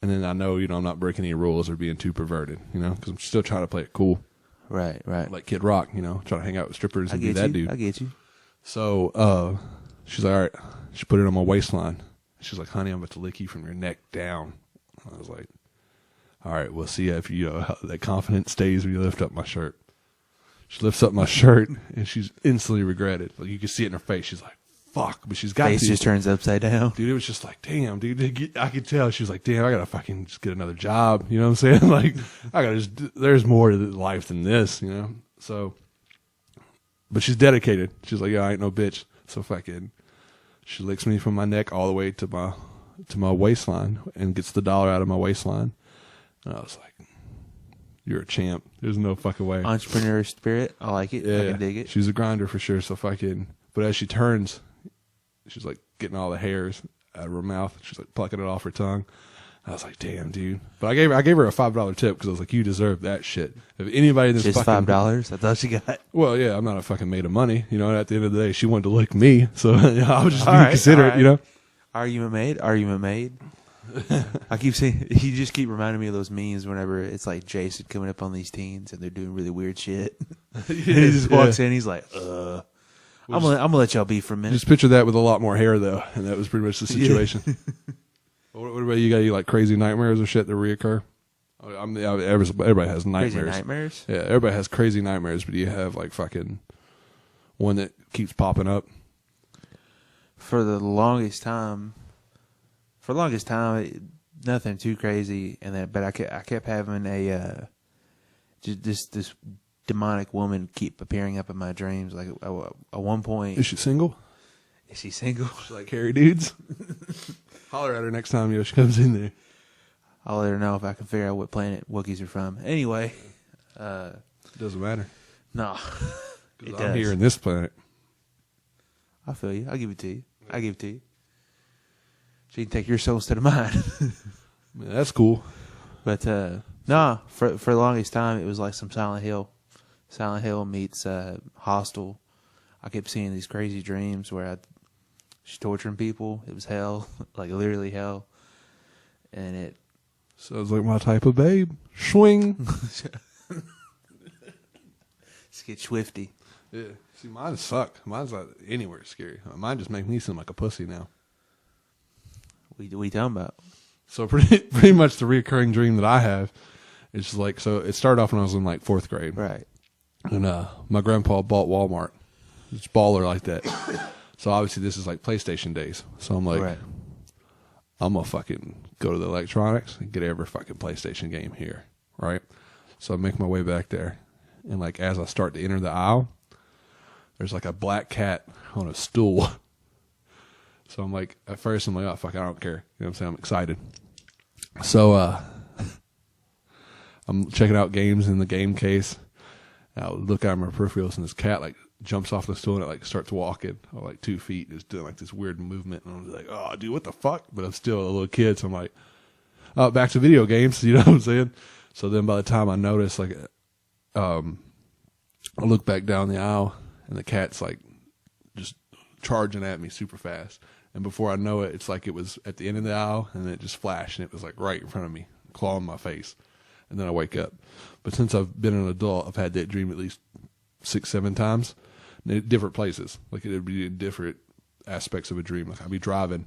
and then I know, I'm not breaking any rules or being too perverted, because I'm still trying to play it cool. Right. Like Kid Rock, trying to hang out with strippers and be that dude. I get you. So, she's like, all right. She put it on my waistline. She's like, honey, I'm about to lick you from your neck down. I was like, all right, we'll see if how that confidence stays when you lift up my shirt. She lifts up my shirt and she's instantly regretted. Like you can see it in her face. She's like, fuck, but she's got Face to. just turns upside down. Dude, it was just like, damn, dude. I could tell. She was like, damn, I gotta fucking just get another job. You know what I'm saying? Like, I gotta there's more to life than this, you know? So, but she's dedicated. She's like, yeah, I ain't no bitch. So fucking, she licks me from my neck all the way to my waistline and gets the dollar out of my waistline. And I was like, you're a champ. There's no fucking way. Entrepreneur spirit. I like it. I can dig it. She's a grinder for sure. So fucking, but as she turns, she's like getting all the hairs out of her mouth. She's like plucking it off her tongue. I was like, damn, dude. But I gave her a $5 tip because I was like, you deserve that shit. If anybody in this just fucking $5, I thought she got. Well, yeah, I'm not a fucking made of money. You know, at the end of the day, she wanted to lick me, so I was just being considerate. Right. You know, Argument made. I keep saying, you just keep reminding me of those memes whenever it's like Jason coming up on these teens and they're doing really weird shit. He just walks in, he's like, I'm gonna let y'all be for a minute. Just picture that with a lot more hair, though, and that was pretty much the situation. What about you? Got you like crazy nightmares or shit that reoccur? Everybody has nightmares. Crazy nightmares? Yeah, everybody has crazy nightmares, but do you have like fucking one that keeps popping up? For the longest time, nothing too crazy, but I kept having a just this demonic woman keep appearing up in my dreams. Like at one point, Is she single? is she single? She like hairy dudes? Holler at her next time she comes in there. I'll let her know if I can figure out what planet Wookiees are from. Anyway, Doesn't matter. no, it I'm does. here in this planet. I feel you. I'll give it to you. So you can take your soul instead of mine. Man, that's cool. But no, for the longest time it was like some Silent Hill. Silent Hill meets Hostel. I kept seeing these crazy dreams where she's torturing people. It was hell, like literally hell. And it sounds like my type of babe. Swing. Let's get swifty. Yeah. See, mine suck. Mine's not anywhere scary. Mine just make me seem like a pussy now. What you talking about? So pretty much the reoccurring dream that I have is just like, so it started off when I was in like 4th grade. Right. And my grandpa bought Walmart. It's baller like that. So obviously this is like PlayStation days. So I'm like, Right. I'm going to fucking go to the electronics and get every fucking PlayStation game here. Right. So I make my way back there. And like, as I start to enter the aisle, there's like a black cat on a stool. So I'm like, at first I'm like, oh fuck, I don't care. You know what I'm saying? I'm excited. So I'm checking out games in the game case. I look at my peripherals and this cat like jumps off the stool and it like starts walking like 2 feet, just doing like this weird movement. And I'm like, oh dude, what the fuck? But I'm still a little kid, so I'm like, oh, back to video games. You know what I'm saying? So then by the time I notice, like, I look back down the aisle and the cat's like just charging at me super fast. And before I know it, it's like it was at the end of the aisle and it just flashed and it was like right in front of me, clawing my face. And then I wake up. But since I've been an adult, I've had that dream at least 6-7 times in different places. Like it would be in different aspects of a dream. Like I'd be driving,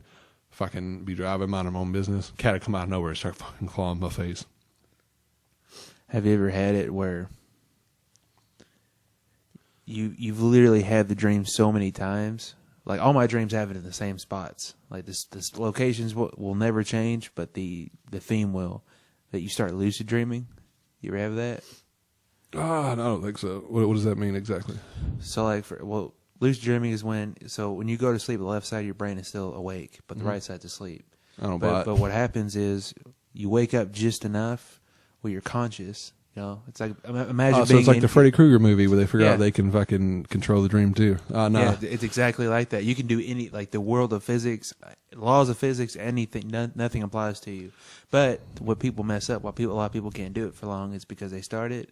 minding my own business. Cat would come out of nowhere and start fucking clawing my face. Have you ever had it where you've literally had the dream so many times? Like all my dreams have it in the same spots. Like this locations will never change, but the theme will. That you start lucid dreaming. You ever have that? I don't think so. What does that mean exactly? So like lucid dreaming is when you go to sleep, the left side of your brain is still awake, but the right side's asleep. I don't buy it. But what happens is you wake up just enough where you're conscious. You know, it's like imagine. So it's like the Freddy Krueger movie where they figure out they can fucking control the dream too. No. Yeah, it's exactly like that. You can do the world of physics, laws of physics, anything. Nothing applies to you. But what people mess up, a lot of people can't do it for long, is because they start it,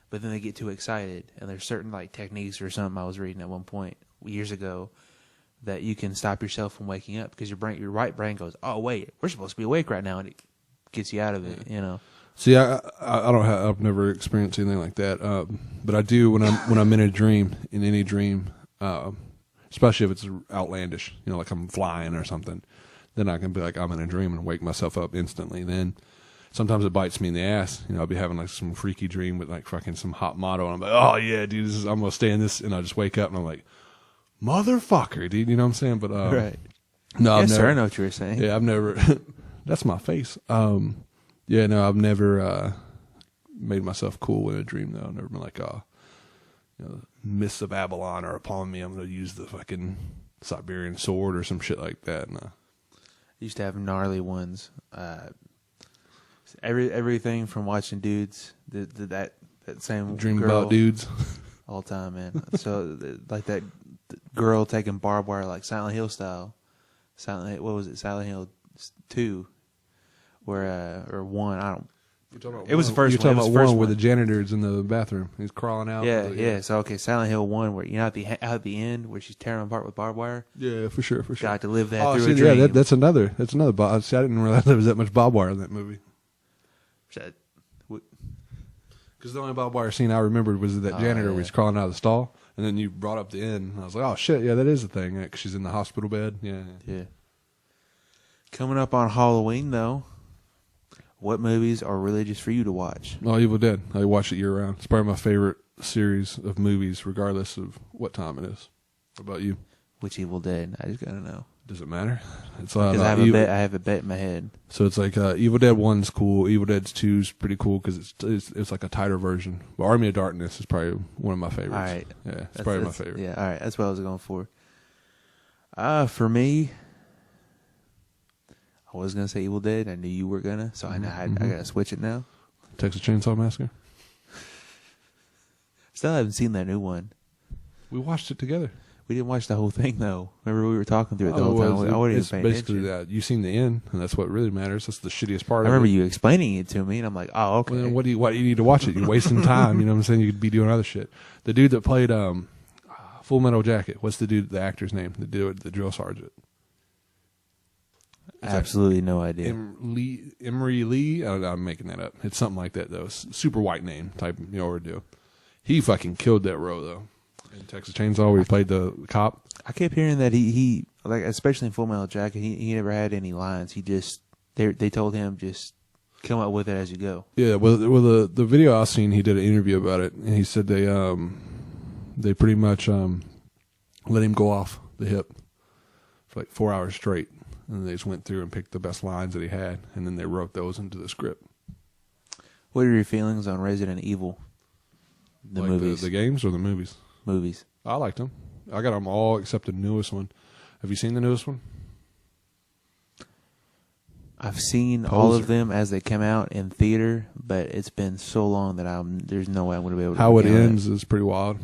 but then they get too excited. And there's certain like techniques or something I was reading at one point years ago that you can stop yourself from waking up because your right brain goes, oh wait, we're supposed to be awake right now, and it gets you out of it. You know. See, I've never experienced anything like that. But I do when I'm in any dream, especially if it's outlandish, you know, like I'm flying or something, then I can be like, I'm in a dream and wake myself up instantly. Then sometimes it bites me in the ass. You know, I'll be having like some freaky dream with like fucking some hot motto, and I'm like, oh yeah, dude, I'm gonna stay in this, and I just wake up and I'm like, motherfucker, dude. You know what I'm saying? But Right. no, Yes, I've sir. I never. know what you were saying. Yeah, I've never. That's my face. Yeah, no, I've never made myself cool in a dream though. I've never been like, Mists of Babylon are upon me. I'm going to use the fucking Siberian sword or some shit like that. No. Used to have gnarly ones. Everything from watching dudes that same Dream girl about dudes. all the time, man. So like that girl taking barbed wire like Silent Hill style. What was it? Silent Hill 2, where or 1? I don't. It was the first You're one. talking It was about the first one where one. the janitor's in the bathroom. He's crawling out. Yeah. So okay, Silent Hill 1, where out at the end where she's tearing them apart with barbed wire. Yeah, for sure. Got to live that Oh, through see, a dream. yeah, that's another. See, I didn't realize there was that much barbed wire in that movie. Because the only barbed wire scene I remembered was that janitor was crawling out of the stall, and then you brought up the end, and I was like, oh shit, yeah, that is a thing. Because she's in the hospital bed. Yeah. Coming up on Halloween, though, what movies are really just for you to watch? Oh, Evil Dead. I watch it year round. It's probably my favorite series of movies, regardless of what time it is. What about you? Which Evil Dead? I just gotta know. Does it matter? It's Because I have a bet in my head. So it's like Evil Dead 1's cool. Evil Dead 2's pretty cool because it's like a tighter version. But Army of Darkness is probably one of my favorites. All right. Yeah, it's probably my favorite. Yeah, all right. That's what I was going for. For me, I was gonna say Evil Dead. I knew you were gonna, so I gotta switch it now. Texas Chainsaw Massacre. Still haven't seen that new one. We watched it together. We didn't watch the whole thing though. Remember we were talking through it the whole time. I wasn't It's even paying basically attention. that. You've seen the end, and that's what really matters. That's the shittiest part I of remember it. you explaining it to me, and I'm like, oh, okay. Well, then why do you need to watch it? You're wasting time. You know what I'm saying? You could be doing other shit. The dude that played Full Metal Jacket. What's the actor's name? The drill sergeant. Absolutely no idea. Emery Lee. I don't know, I'm making that up. It's something like that though. It's a super white name type. Ordeal. He fucking killed that role though. In Texas Chainsaw, where he played the cop. I kept hearing that he like, especially in Full Metal Jacket, he never had any lines. He just they told him just come up with it as you go. Yeah, well, the video I seen, he did an interview about it, and he said they pretty much let him go off the hip for like 4 hours straight, and they just went through and picked the best lines that he had, and then they wrote those into the script. What are your feelings on Resident Evil? The like movies, the games or the movies? Movies. I liked them. I got them all except the newest one. Have you seen the newest one? I've seen all of them as they come out in theater, but it's been so long that there's no way I'm going to be able to. How it ends is pretty wild.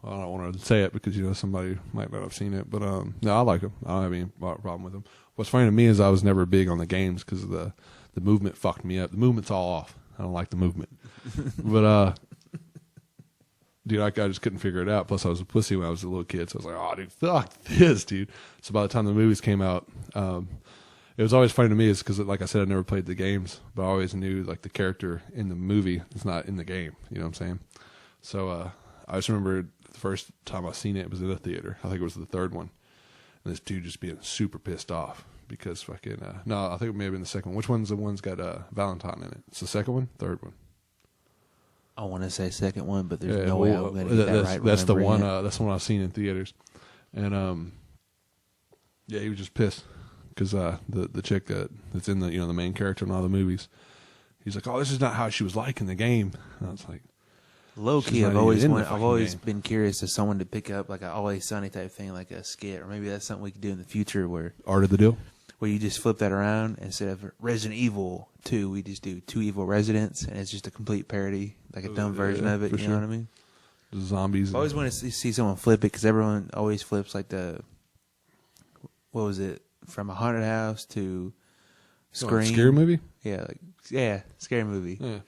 I don't want to say it because somebody might not have seen it, but no, I like them. I don't have any problem with them. What's funny to me is I was never big on the games because the movement fucked me up. The movement's all off. I don't like the movement, but dude, I just couldn't figure it out. Plus, I was a pussy when I was a little kid, so I was like, "Oh, dude, fuck this, dude." So by the time the movies came out, it was always funny to me, is because, like I said, I never played the games, but I always knew like the character in the movie is not in the game. You know what I'm saying? So I just remember the first time I seen it was in a theater. I think it was the third one, and this dude just being super pissed off because fucking no, I think it may have been the second one. Which one's the one's got Valentine in it? It's the second one, third one. I want to say second one, but there's no way I'm going to get that right. That's the one. That's the one I've seen in theaters, and yeah, he was just pissed because the chick that's in the main character in all the movies, he's like, "Oh, this is not how she was like in the game." And I was like, low key, I've always been curious as someone to pick up like a Always Sunny type thing, like a skit, or maybe that's something we could do in the future where Art of the Deal, where you just flip that around. Instead of Resident Evil 2, we just do 2 Evil Residents, and it's just a complete parody, like a dumb version of it. You know what I mean? The zombies. I always want to see someone flip it because everyone always flips like what was it, from a haunted house to Scream. Scary movie? Yeah, scary movie. Yeah.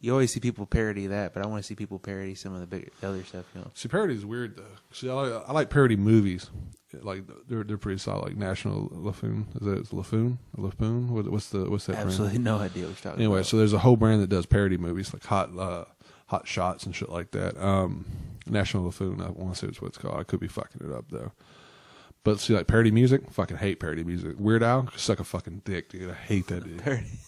You always see people parody that, but I want to see people parody some of the other stuff. See, parody is weird though. See, I like parody movies. Like they're pretty solid. Like National Lampoon. Is that Lampoon? Lampoon? What's that? Absolutely brand? no idea what you're talking about. Anyway, so there's a whole brand that does parody movies, like Hot Shots and shit like that. National Lampoon, I want to say it's what it's called. I could be fucking it up though. But see, like parody music, fucking hate parody music. Weird Al, suck a fucking dick, dude. I hate that dude. Parody.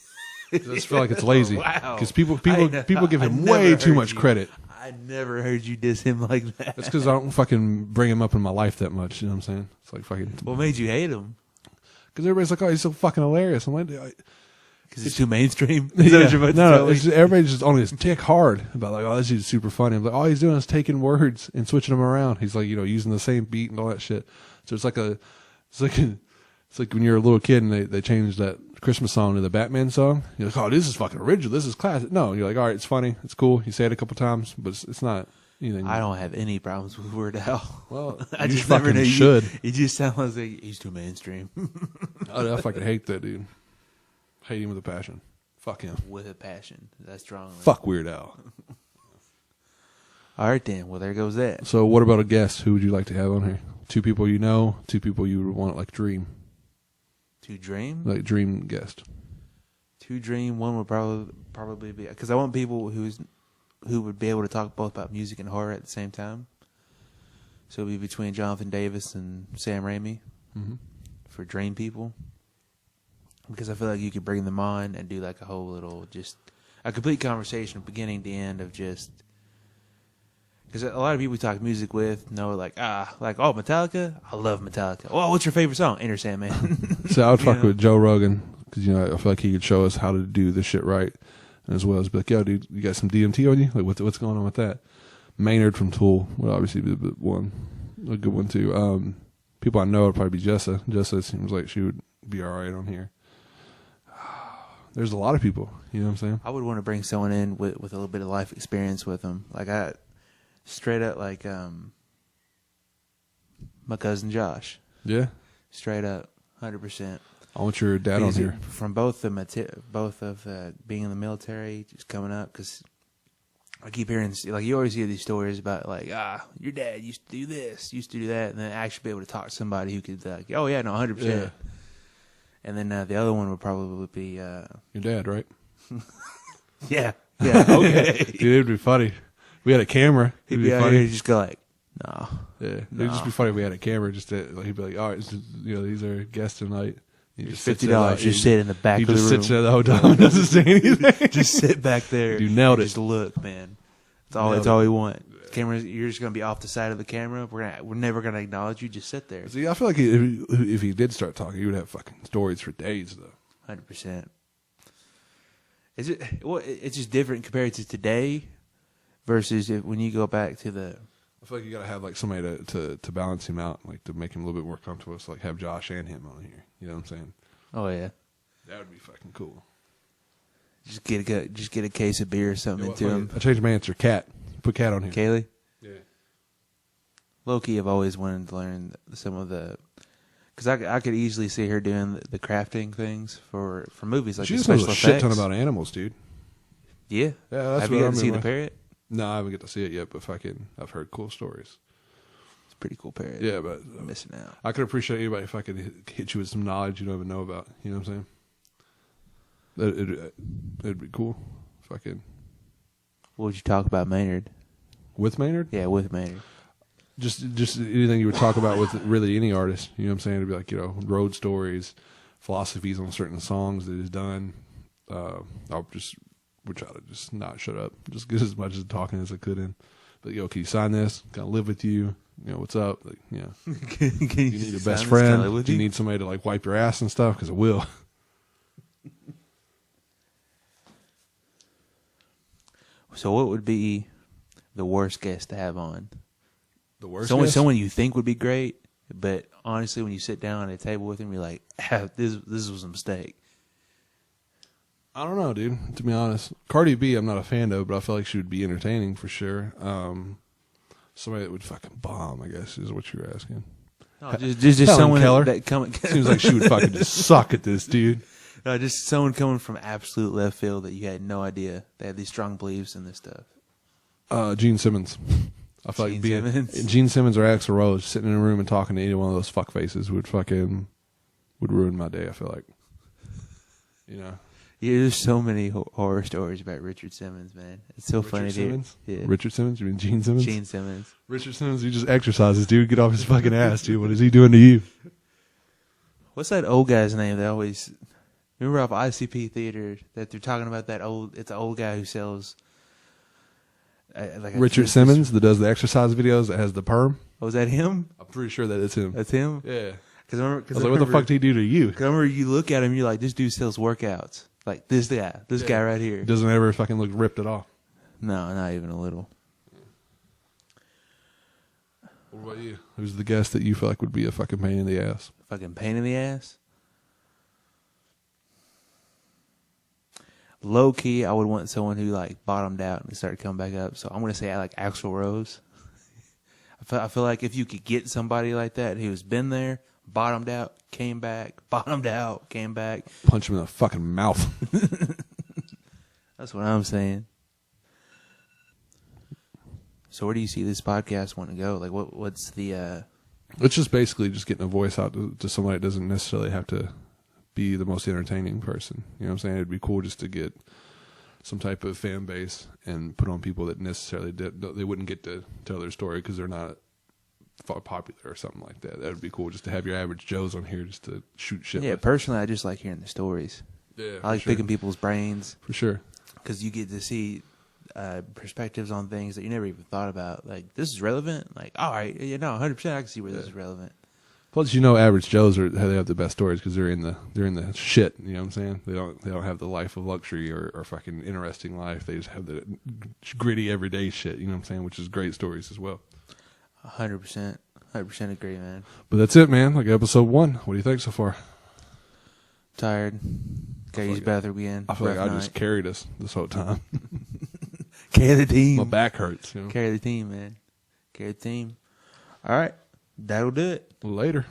I just feel like it's lazy Wow. because people give him way too much credit. I never heard you diss him like that. That's because I don't fucking bring him up in my life that much. You know what I'm saying? It's like fucking. What made you hate him? Because everybody's like, oh, he's so fucking hilarious. I'm like, Because it's too mainstream. Is that what you're about to tell me? It's just, everybody's just on his tick hard about like, oh, this dude's super funny. I'm like, all he's doing is taking words and switching them around. He's like, using the same beat and all that shit. So it's like when you're a little kid and they changed that Christmas song to the Batman song. You're like, oh, this is fucking original. This is classic. No, you're like, all right, it's funny, it's cool. You say it a couple times, but it's not anything. I don't have any problems with Weird Al. Well, I you just never fucking knew should. You just sound like he's too mainstream. I fucking hate that dude. Hate him with a passion. Fuck him. With a passion. That's strong. Fuck Weird Al. All right, then. Well, there goes that. So what about a guest? Who would you like to have on here? 2 people you know, 2 people you would want like dream. To dream? Like dream guest. To dream, one would probably be... Because I want people who would be able to talk both about music and horror at the same time. So it would be between Jonathan Davis and Sam Raimi for dream people. Because I feel like you could bring them on and do like a whole little, just a complete conversation beginning to end of just... Because a lot of people we talk music with know oh, Metallica? I love Metallica. Oh, what's your favorite song? Enter Sandman. So I would fuck with Joe Rogan because, I feel like he could show us how to do this shit right. And as well as be like, yo, dude, you got some DMT on you? Like, what's going on with that? Maynard from Tool would obviously be a good one too. People I know would probably be Jessa. Jessa seems like she would be all right on here. There's a lot of people, you know what I'm saying? I would want to bring someone in with a little bit of life experience with them. Like straight up like my cousin Josh. Yeah. Straight up, 100%. I want your dad on here. From both of being in the military, just coming up, because I keep hearing, like, you always hear these stories about, like, your dad used to do this, used to do that, and then actually be able to talk to somebody who could, like, oh, yeah, no, 100%. Yeah. And then the other one would probably be... your dad, right? Yeah. Okay. Dude, it'd be funny. We had a camera. He'd be out funny. here and just go like, no. Yeah. It'd just be funny if we had a camera. Just to, like, he'd be like, all right, these are guests tonight. You just $50. Just sit in the back of the room. He just sits there the whole time and doesn't say anything. Just sit back there. You nailed it. Just look, man. That's all we want. Cameras, you're just gonna be off the side of the camera. We're never gonna acknowledge you. Just sit there. See, I feel like if he did start talking, he would have fucking stories for days, though. 100%. Is it? Well, it's just different compared to today versus when you go back to the. I feel like you gotta have like somebody to balance him out, like to make him a little bit more comfortable. So like have Josh and him on here. You know what I'm saying? Oh yeah. That would be fucking cool. Just get a case of beer or something into him. I changed my answer. Cat. Put Cat on here. Kaylee. Yeah. Low-key, I've always wanted to learn some of the, because I could easily see her doing the crafting things for movies like she the just knows special a shit ton effects. about animals, dude. Yeah. That's Have what you I gotten to see mean the by- parrot? No, I haven't get to see it yet, but I've heard cool stories. It's a pretty cool parrot. Yeah, but I'm missing out. I could appreciate anybody if I could hit you with some knowledge you don't even know about. You know what I'm saying? It'd be cool if I could. What would you talk about, Maynard? With Maynard? Yeah, with Maynard. Just anything you would talk about with really any artist. You know what I'm saying? It'd be like, road stories, philosophies on certain songs that he's done. I would try to just not shut up. Just get as much as talking as I could in. But, can you sign this? Can I live with you? What's up? Like, Can you need a best friend? Do you need somebody to, like, wipe your ass and stuff? Because it will. So what would be the worst guest to have on? The worst Someone you think would be great, but honestly, when you sit down at a table with him, you're like, this was a mistake. I don't know, dude. To be honest, Cardi B, I'm not a fan of, but I feel like she would be entertaining for sure. Somebody that would fucking bomb, I guess, is what you're asking. No, just Helen someone Keller. that Seems like she would fucking just suck at this, dude. No, just someone coming from absolute left field that you had no idea they had these strong beliefs in this stuff. Gene Simmons. I feel like Gene Simmons or Axl Rose sitting in a room and talking to any one of those fuck faces would ruin my day. I feel like, Yeah, there's so many horror stories about Richard Simmons, man. It's so funny. Simmons? Yeah. Richard Simmons? You mean Gene Simmons? Gene Simmons. Richard Simmons, he just exercises, dude. Get off his fucking ass, dude. What is he doing to you? What's that old guy's name? They always remember off ICP Theater that they're talking about it's an old guy who sells. Richard Simmons that does the exercise videos that has the perm. Was that him? I'm pretty sure that it's him. That's him? Yeah. Cause I was like, what the fuck did he do to you? Cause I remember you look at him, you're like, this dude sells workouts. Like this guy right here. Doesn't ever fucking look ripped at all. No, not even a little. What about you? Who's the guest that you feel like would be a fucking pain in the ass? Fucking pain in the ass? Low key, I would want someone who like bottomed out and started coming back up. So I'm gonna say I like Axl Rose. I feel like if you could get somebody like that who's been there, bottomed out, came back, bottomed out, came back, punch him in the fucking mouth. That's what I'm saying. So where do you see this podcast want to go? Like, what's the? It's just basically just getting a voice out to somebody that doesn't necessarily have to be the most entertaining person. You know what I'm saying? It'd be cool just to get some type of fan base and put on people that necessarily they wouldn't get to tell their story because they're not popular or something like that. That would be cool just to have your average Joes on here just to shoot shit. Yeah, personally, I just like hearing the stories. Yeah, I like picking people's brains. For sure. Because you get to see perspectives on things that you never even thought about. Like, this is relevant? Like, all right, 100% I can see where this is relevant. Plus, average Joes they have the best stories because they're in the shit. You know what I'm saying? They don't have the life of luxury or fucking interesting life. They just have the gritty everyday shit. You know what I'm saying? Which is great stories as well. 100% agree, man. But that's it, man. Like episode 1. What do you think so far? Tired. Gotta use the bathroom again. I feel like I just carried us this whole time. Carry the team. My back hurts. Carry the team, man. Carry the team. All right. That'll do it. Later.